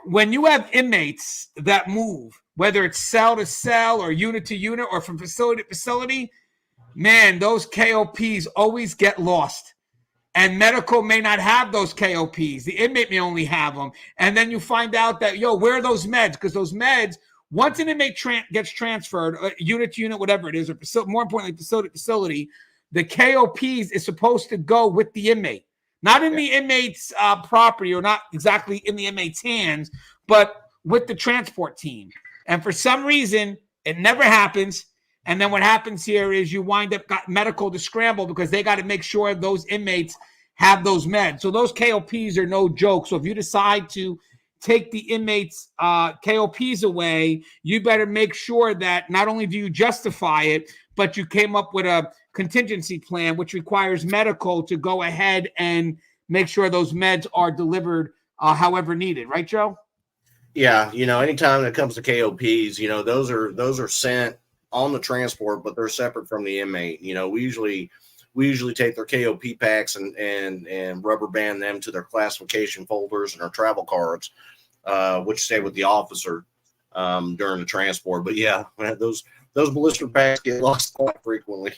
When you have inmates that move, whether it's cell to cell or unit to unit or from facility to facility, man, those KOPs always get lost. And medical may not have those KOPs. The inmate may only have them. And then you find out that, where are those meds? Because those meds, once an inmate gets transferred, unit to unit, whatever it is, or more importantly, facility to facility, the KOPs is supposed to go with the inmate. Not in the inmate's property or not exactly in the inmate's hands, but with the transport team. And for some reason, it never happens. And then what happens here is you wind up got medical to scramble because they got to make sure those inmates have those meds. So those KOPs are no joke. So if you decide to take the inmates' KOPs away, you better make sure that not only do you justify it, but you came up with a contingency plan, which requires medical to go ahead and make sure those meds are delivered however needed. Right, Joe? Yeah. Anytime it comes to KOPs, those are sent on the transport, but they're separate from the inmate. We we usually take their KOP packs and rubber band them to their classification folders and our travel cards, which stay with the officer during the transport. But yeah, those blister packs get lost quite frequently.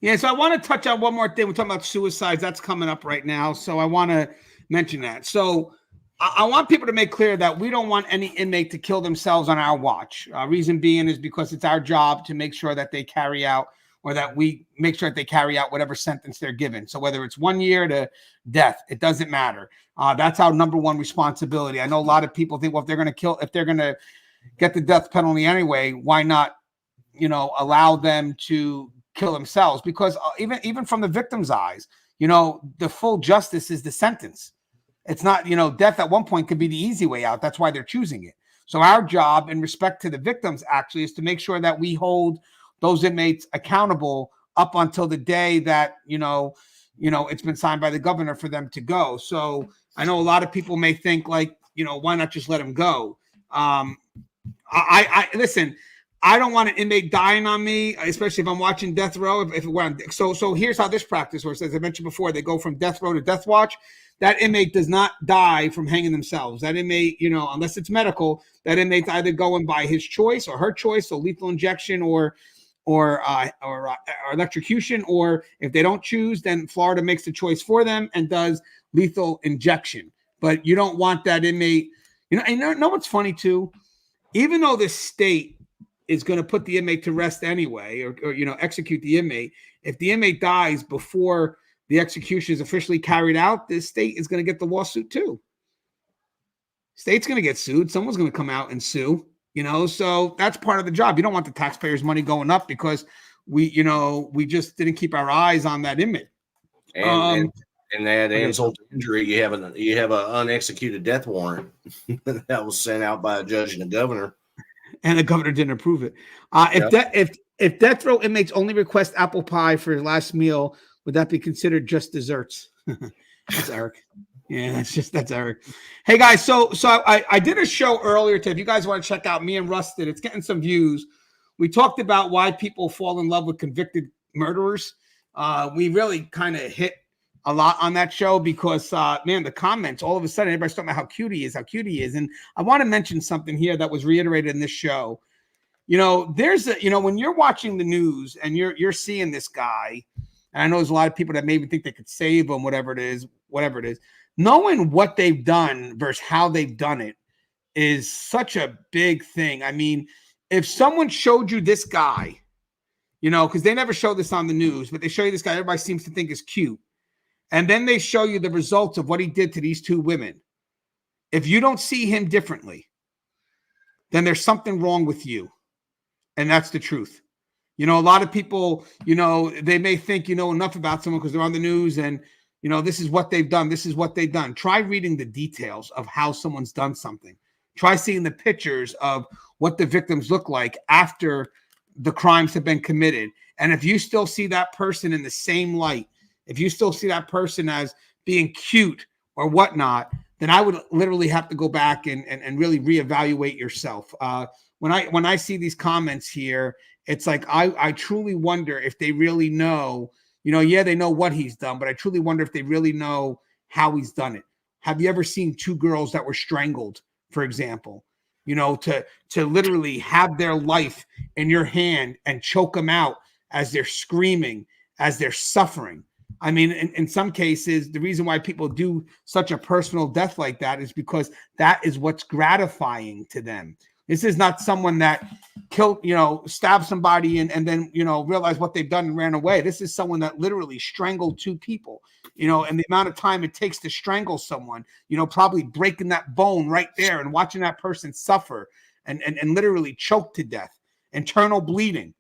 Yeah, so I want to touch on one more thing. We're talking about suicides. That's coming up right now. So I want to mention that. So I want people to make clear that we don't want any inmate to kill themselves on our watch. Reason being is because it's our job to make sure that they carry out, or that we make sure that they carry out whatever sentence they're given. So whether it's 1 year to death, it doesn't matter. That's our number one responsibility. I know a lot of people think, well, if they're going to get the death penalty anyway, why not, allow them to kill themselves? Because even from the victim's eyes, the full justice is the sentence. It's not, death at one point could be the easy way out. That's why they're choosing it. So our job in respect to the victims actually is to make sure that we hold those inmates accountable up until the day that, it's been signed by the governor for them to go. So I know a lot of people may think like, why not just let them go? I listen, I don't want an inmate dying on me, especially if I'm watching death row. So here's how this practice works. As I mentioned before, they go from death row to death watch. That inmate does not die from hanging themselves. That inmate, unless it's medical, that inmate's either going by his choice or her choice, so lethal injection or electrocution, or if they don't choose, then Florida makes the choice for them and does lethal injection. But you don't want that inmate. And know what's funny too? Even though the state is going to put the inmate to rest anyway, or execute the inmate, if the inmate dies before the execution is officially carried out, the state is going to get the lawsuit too. State's going to get sued. Someone's going to come out and sue, so that's part of the job. You don't want the taxpayers' money going up because we just didn't keep our eyes on that inmate. And that insult to injury, you have an unexecuted death warrant that was sent out by a judge and a governor. And the governor didn't approve it. If death row inmates only request apple pie for his last meal, would that be considered just desserts? That's Eric. Yeah, that's Eric. Hey guys, so I did a show earlier today. If you guys want to check out, me and Russ did, it's getting some views. We talked about why people fall in love with convicted murderers. We really kind of hit a lot on that show because, the comments, all of a sudden, everybody's talking about how cute he is. And I want to mention something here that was reiterated in this show. There's when you're watching the news and you're seeing this guy, and I know there's a lot of people that maybe think they could save him, whatever it is, knowing what they've done versus how they've done it is such a big thing. I mean, if someone showed you this guy, because they never show this on the news, but they show you this guy everybody seems to think is cute. And then they show you the results of what he did to these two women. If you don't see him differently, then there's something wrong with you. And that's the truth. A lot of people, they may think enough about someone because they're on the news and, this is what they've done. This is what they've done. Try reading the details of how someone's done something. Try seeing the pictures of what the victims look like after the crimes have been committed. And if you still see that person in the same light, if you still see that person as being cute or whatnot, then I would literally have to go back and really reevaluate yourself. When I see these comments here, it's like I truly wonder if they really know, they know what he's done, but I truly wonder if they really know how he's done it. Have you ever seen two girls that were strangled, for example, to literally have their life in your hand and choke them out as they're screaming, as they're suffering? I mean, in some cases, the reason why people do such a personal death like that is because that is what's gratifying to them. This is not someone that killed, stabbed somebody and then, realized what they've done and ran away. This is someone that literally strangled two people, and the amount of time it takes to strangle someone, probably breaking that bone right there and watching that person suffer and literally choke to death, internal bleeding.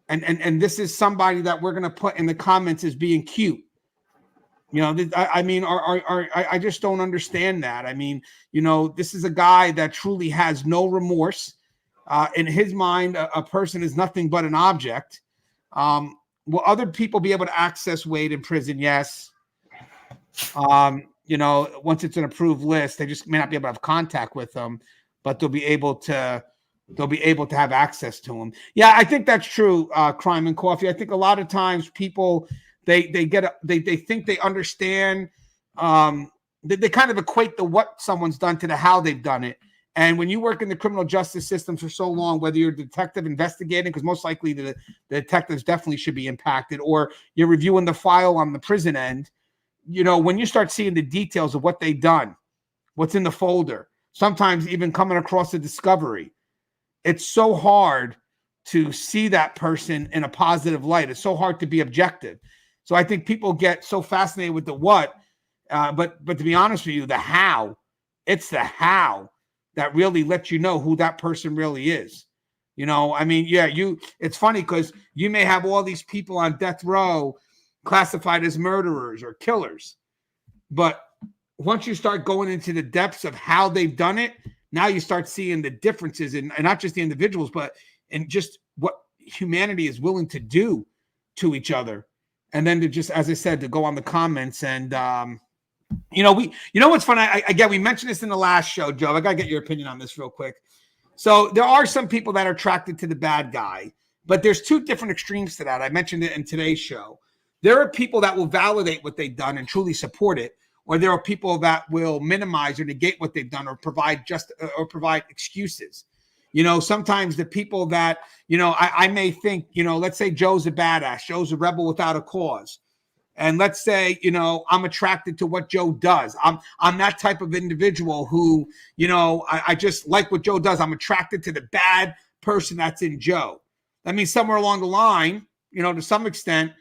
And this is somebody that we're going to put in the comments as being cute. I just don't understand that. I mean, this is a guy that truly has no remorse. In his mind, a person is nothing but an object. Will other people be able to access Wade in prison? Yes. Once it's an approved list, they just may not be able to have contact with them, but they'll be able to they'll be able to have access to them. Yeah, I think that's true. Crime and Coffee. I think a lot of times people they think they understand. They kind of equate the what someone's done to the how they've done it. And when you work in the criminal justice system for so long, whether you're a detective investigating, because most likely the detectives definitely should be impacted, or you're reviewing the file on the prison end, you know, when you start seeing the details of what they've done, what's in the folder, sometimes even coming across a discovery, it's so hard to see that person in a positive light. It's so hard to be objective. So I think people get so fascinated with the what, but to be honest with you, the how, it's the how that really lets you know who that person really is. You know, I mean, yeah, it's funny because you may have all these people on death row classified as murderers or killers, but once you start going into the depths of how they've done it, now you start seeing the differences in, and not just the individuals, but in just what humanity is willing to do to each other. And then to just, as I said, to go on the comments and, you know what's fun? Again, we mentioned this in the last show, Joe. I got to get your opinion on this real quick. So there are some people that are attracted to the bad guy, but there's two different extremes to that. I mentioned it in today's show. There are people that will validate what they've done and truly support it, or there are people that will minimize or negate what they've done or provide excuses. You know, sometimes the people that, you know, I may think, you know, let's say Joe's a badass, Joe's a rebel without a cause. And let's say, you know, I'm attracted to what Joe does. I'm that type of individual who, you know, I just like what Joe does. I'm attracted to the bad person that's in Joe. That means somewhere along the line, you know, to some extent,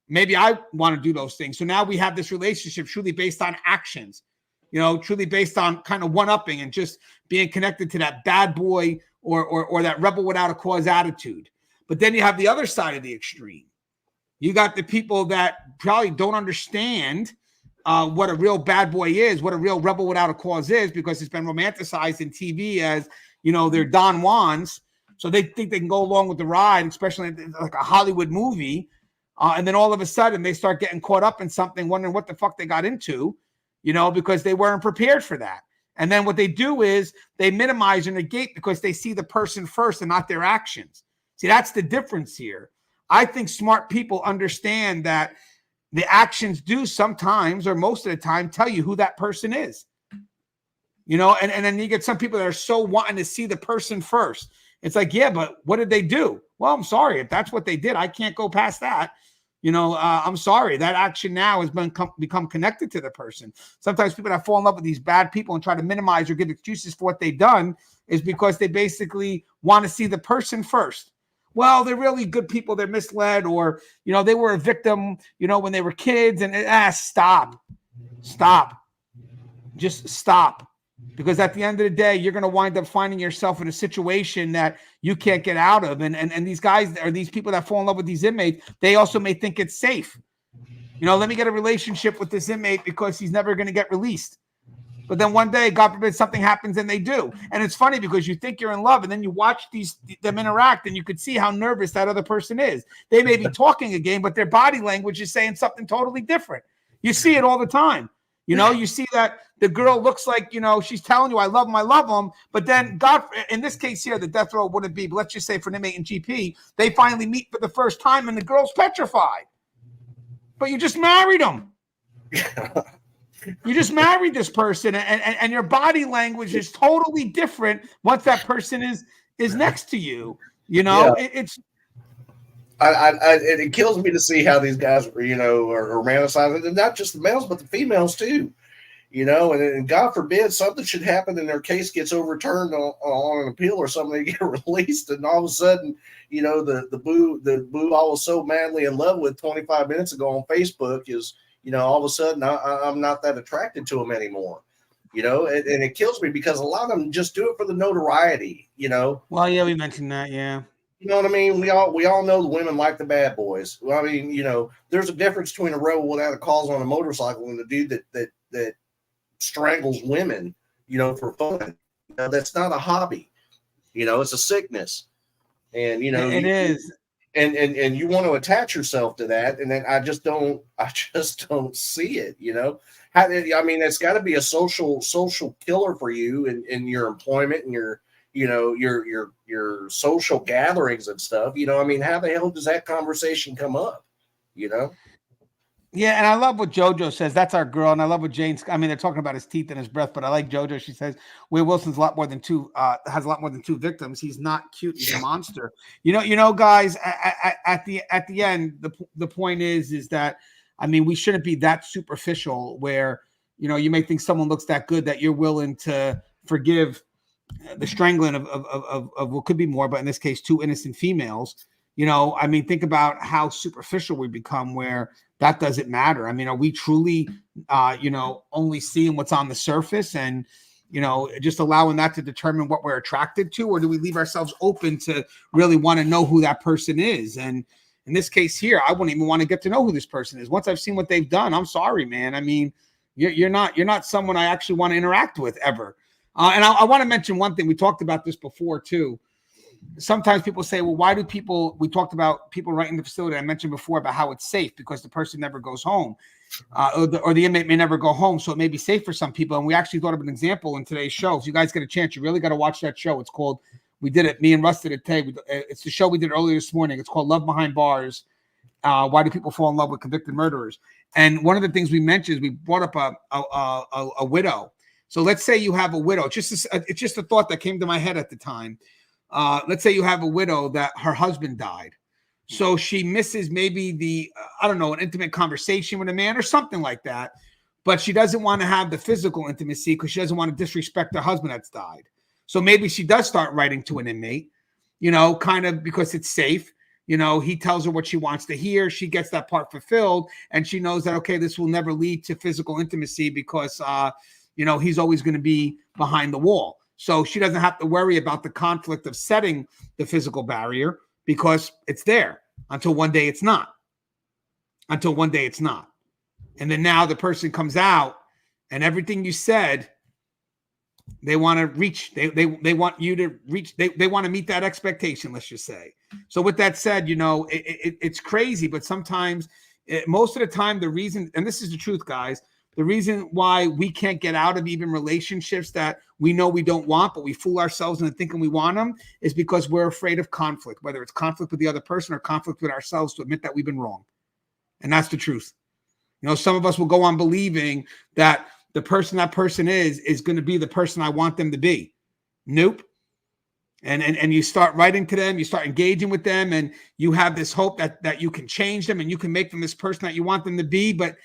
maybe I want to do those things. So now we have this relationship truly based on actions, you know, truly based on kind of one-upping and just being connected to that bad boy or that rebel without a cause attitude. But then you have the other side of the extreme. You got the people that probably don't understand what a real bad boy is, what a real rebel without a cause is, because it's been romanticized in TV as, you know, they're Don Juans. So they think they can go along with the ride, especially like a Hollywood movie. And then all of a sudden they start getting caught up in something, wondering what the fuck they got into, you know, because they weren't prepared for that. And then what they do is they minimize and negate because they see the person first and not their actions. See, that's the difference here. I think smart people understand that the actions do sometimes or most of the time tell you who that person is. You know, and then you get some people that are so wanting to see the person first. It's like, yeah, but what did they do? Well, I'm sorry. If that's what they did, I can't go past that. You know, I'm sorry. That action now has become connected to the person. Sometimes people that fall in love with these bad people and try to minimize or give excuses for what they've done is because they basically want to see the person first. Well, they're really good people. They're misled, or, you know, they were a victim, you know, when they were kids. And stop, just stop. Because at the end of the day, you're going to wind up finding yourself in a situation that you can't get out of. And these guys or these people that fall in love with these inmates, they also may think it's safe. You know, let me get a relationship with this inmate because he's never going to get released. But then one day, God forbid, something happens and they do. And it's funny because you think you're in love and then you watch them interact and you could see how nervous that other person is. They may be talking a game, but their body language is saying something totally different. You see it all the time. You know, you see that the girl looks like, you know, she's telling you, I love him. But then God, in this case here, the death row wouldn't be, but let's just say for an inmate and GP, they finally meet for the first time and the girl's petrified. But you just married him. You just married this person, and your body language is totally different once that person is next to you. You know, yeah. It's it kills me to see how these guys, you know, are romanticizing, and not just the males, but the females too. You know, and God forbid something should happen and their case gets overturned on an appeal or something, they get released, and all of a sudden, you know, the boo I was so madly in love with 25 minutes ago on Facebook is, you know, all of a sudden I'm not that attracted to him anymore. You know, and it kills me because a lot of them just do it for the notoriety. You know. Well, yeah, we mentioned that, yeah. You know what I mean? We all know the women like the bad boys. Well, I mean, you know, there's a difference between a rebel without a cause on a motorcycle and the dude that strangles women, you know, for fun. You know, that's not a hobby. You know, it's a sickness. And you know, it is. And you want to attach yourself to that, and then I just don't see it. You know, I mean, it's got to be a social killer for you in your employment and your your social gatherings and stuff. I mean, how the hell does that conversation come up? Yeah, and I love what JoJo says. That's our girl, and I love what Jane's. I mean, they're talking about his teeth and his breath, but I like JoJo. She says Wade Wilson's a lot more than two. Has a lot more than two victims. He's not cute. He's a monster. Guys. At the end, the point is that I mean, we shouldn't be that superficial where you may think someone looks that good that you're willing to forgive the strangling of what could be more, but in this case, two innocent females. I mean, think about how superficial we become where that doesn't matter. I mean, are we truly, only seeing what's on the surface and, just allowing that to determine what we're attracted to, or do we leave ourselves open to really want to know who that person is? And in this case here, I wouldn't even want to get to know who this person is. Once I've seen what they've done, I'm sorry, man. I mean, you're not someone I actually want to interact with ever. And I want to mention one thing. We talked about this before too. Sometimes people say, well, why do we talked about people right in the facility. I mentioned before about how it's safe because the person never goes home or the inmate may never go home. So it may be safe for some people. And we actually thought of an example in today's show. If you guys get a chance, you really got to watch that show. It's called, we did it, me and Russ did it today. It's the show we did earlier this morning. It's called Love Behind Bars. Why do people fall in love with convicted murderers? And one of the things we mentioned is we brought up a widow. So let's say you have a widow. It's just a thought that came to my head at the time. Let's say you have a widow that her husband died. So she misses maybe an intimate conversation with a man or something like that. But she doesn't want to have the physical intimacy because she doesn't want to disrespect her husband that's died. So maybe she does start writing to an inmate, kind of because it's safe. He tells her what she wants to hear. She gets that part fulfilled. And she knows that, okay, this will never lead to physical intimacy because, he's always going to be behind the wall. So she doesn't have to worry about the conflict of setting the physical barrier because it's there until one day it's not. And then now the person comes out and everything you said, they want to reach, they want you to reach, they want to meet that expectation, let's just say. So with that said, it's crazy, but sometimes most of the time the reason, and this is the truth, guys, the reason why we can't get out of even relationships that we know we don't want, but we fool ourselves into thinking we want them is because we're afraid of conflict, whether it's conflict with the other person or conflict with ourselves to admit that we've been wrong. And that's the truth. Some of us will go on believing that the person that person is going to be the person I want them to be. Nope. And you start writing to them, you start engaging with them, and you have this hope that you can change them and you can make them this person that you want them to be, but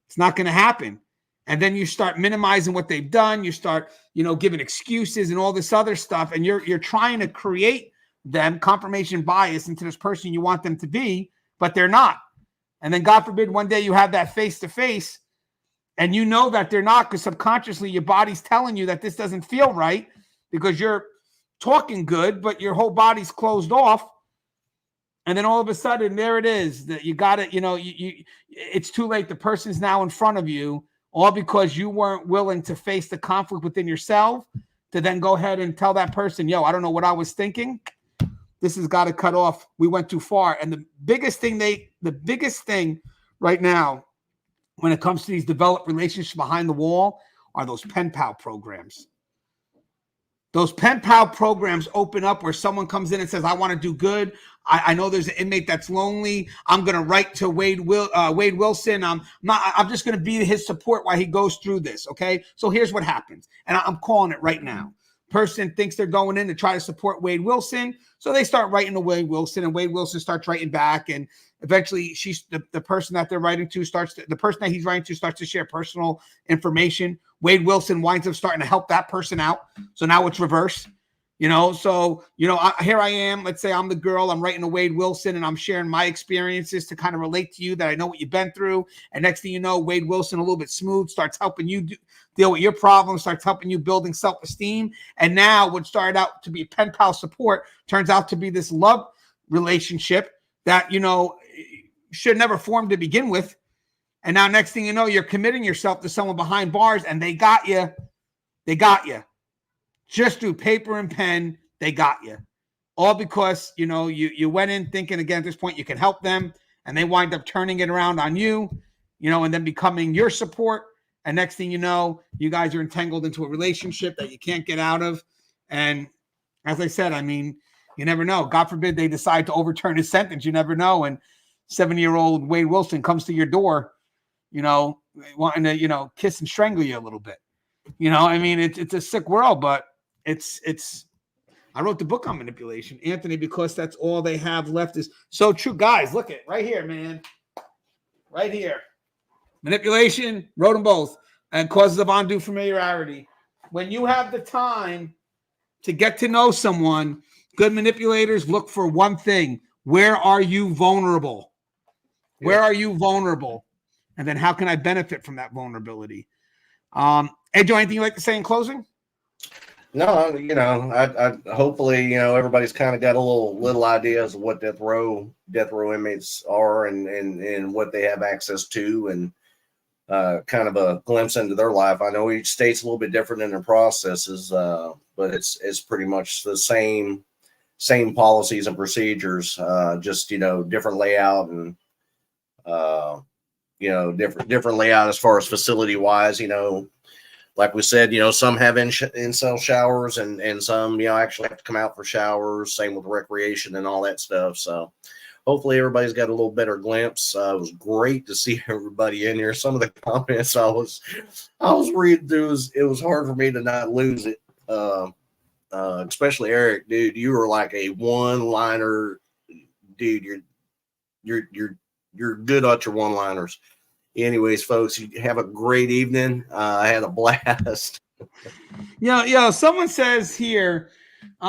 it's not going to happen. And then you start minimizing what they've done. You start, giving excuses and all this other stuff. And you're trying to create them confirmation bias into this person you want them to be, but they're not. And then God forbid one day you have that face to face and you know that they're not because subconsciously your body's telling you that this doesn't feel right because you're talking good, but your whole body's closed off. And then all of a sudden, there it is that you got it. It's too late. The person's now in front of you, all because you weren't willing to face the conflict within yourself to then go ahead and tell that person, yo, I don't know what I was thinking. This has got to cut off. We went too far. And the biggest thing right now, when it comes to these developed relationships behind the wall, are those pen pal programs. Those pen pal programs open up where someone comes in and says, I want to do good. I know there's an inmate that's lonely. I'm going to write to Wade Wilson. I'm just going to be his support while he goes through this. Okay. So here's what happens. And I'm calling it right now. Person thinks they're going in to try to support Wade Wilson. So they start writing to Wade Wilson and Wade Wilson starts writing back. And eventually the person that they're writing to the person that he's writing to starts to share personal information. Wade Wilson winds up starting to help that person out. So now it's reverse, here I am. Let's say I'm the girl, I'm writing to Wade Wilson and I'm sharing my experiences to kind of relate to you that I know what you've been through. And next thing you know, Wade Wilson, a little bit smooth, starts helping you deal with your problems, starts helping you building self-esteem. And now what started out to be pen pal support turns out to be this love relationship that, should never form to begin with. And now next thing you know, you're committing yourself to someone behind bars and they got you. Just through paper and pen, they got you. All because, you went in thinking, again, at this point, you can help them. And they wind up turning it around on you, and then becoming your support. And next thing you know, you guys are entangled into a relationship that you can't get out of. And as I said, I mean, you never know. God forbid they decide to overturn his sentence. You never know. And 70-year-old Wade Wilson comes to your door, wanting to, kiss and strangle you a little bit. I mean, it's a sick world, but it's. I wrote the book on manipulation, Anthony, because that's all they have left is so true. Guys, look at right here, man. Right here. Manipulation, wrote them both, and causes of undue familiarity. When you have the time to get to know someone, good manipulators look for one thing. Where are you vulnerable? Where are you vulnerable? And then how can I benefit from that vulnerability? Hey, Joe, anything you'd like to say in closing? No, I hopefully, everybody's kind of got a little ideas of what death row inmates are and what they have access to, and kind of a glimpse into their life. I know each state's a little bit different in their processes, but it's pretty much the same policies and procedures, just different layout and different layout as far as facility wise. Like we said, some have in-cell showers and some, actually have to come out for showers. Same with recreation and all that stuff. So hopefully everybody's got a little better glimpse. It was great to see everybody in here. Some of the comments I was reading through, it was hard for me to not lose it. Especially Eric, dude, you were like a one-liner, dude. You're good at your one-liners. Anyways, folks, you have a great evening. I had a blast. Yeah. Someone says here,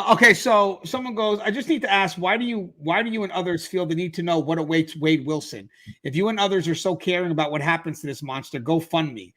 okay, so someone goes, I just need to ask, why do you and others feel the need to know what awaits Wade Wilson? If you and others are so caring about what happens to this monster, go fund me.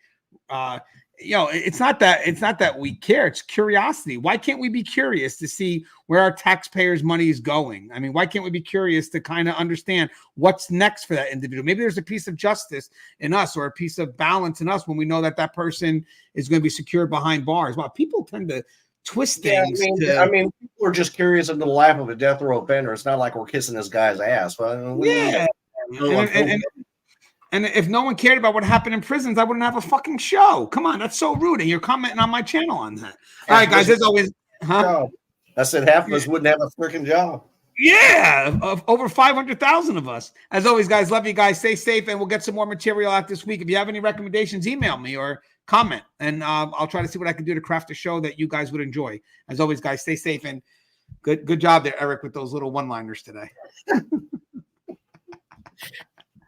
It's not that we care. It's curiosity. Why can't we be curious to see where our taxpayers' money is going? I mean, why can't we be curious to kind of understand what's next for that individual? Maybe there's a piece of justice in us or a piece of balance in us when we know that person is going to be secured behind bars. Well, people tend to twist things. I mean, people are just curious into the life of a death row offender. It's not like we're kissing this guy's ass. And if no one cared about what happened in prisons, I wouldn't have a fucking show. Come on, that's so rude. And you're commenting on my channel on that. All right, guys, as always. I said half of us wouldn't have a freaking job. Yeah, of over 500,000 of us. As always, guys, love you guys. Stay safe, and we'll get some more material out this week. If you have any recommendations, email me or comment, and I'll try to see what I can do to craft a show that you guys would enjoy. As always, guys, stay safe, and good job there, Eric, with those little one-liners today.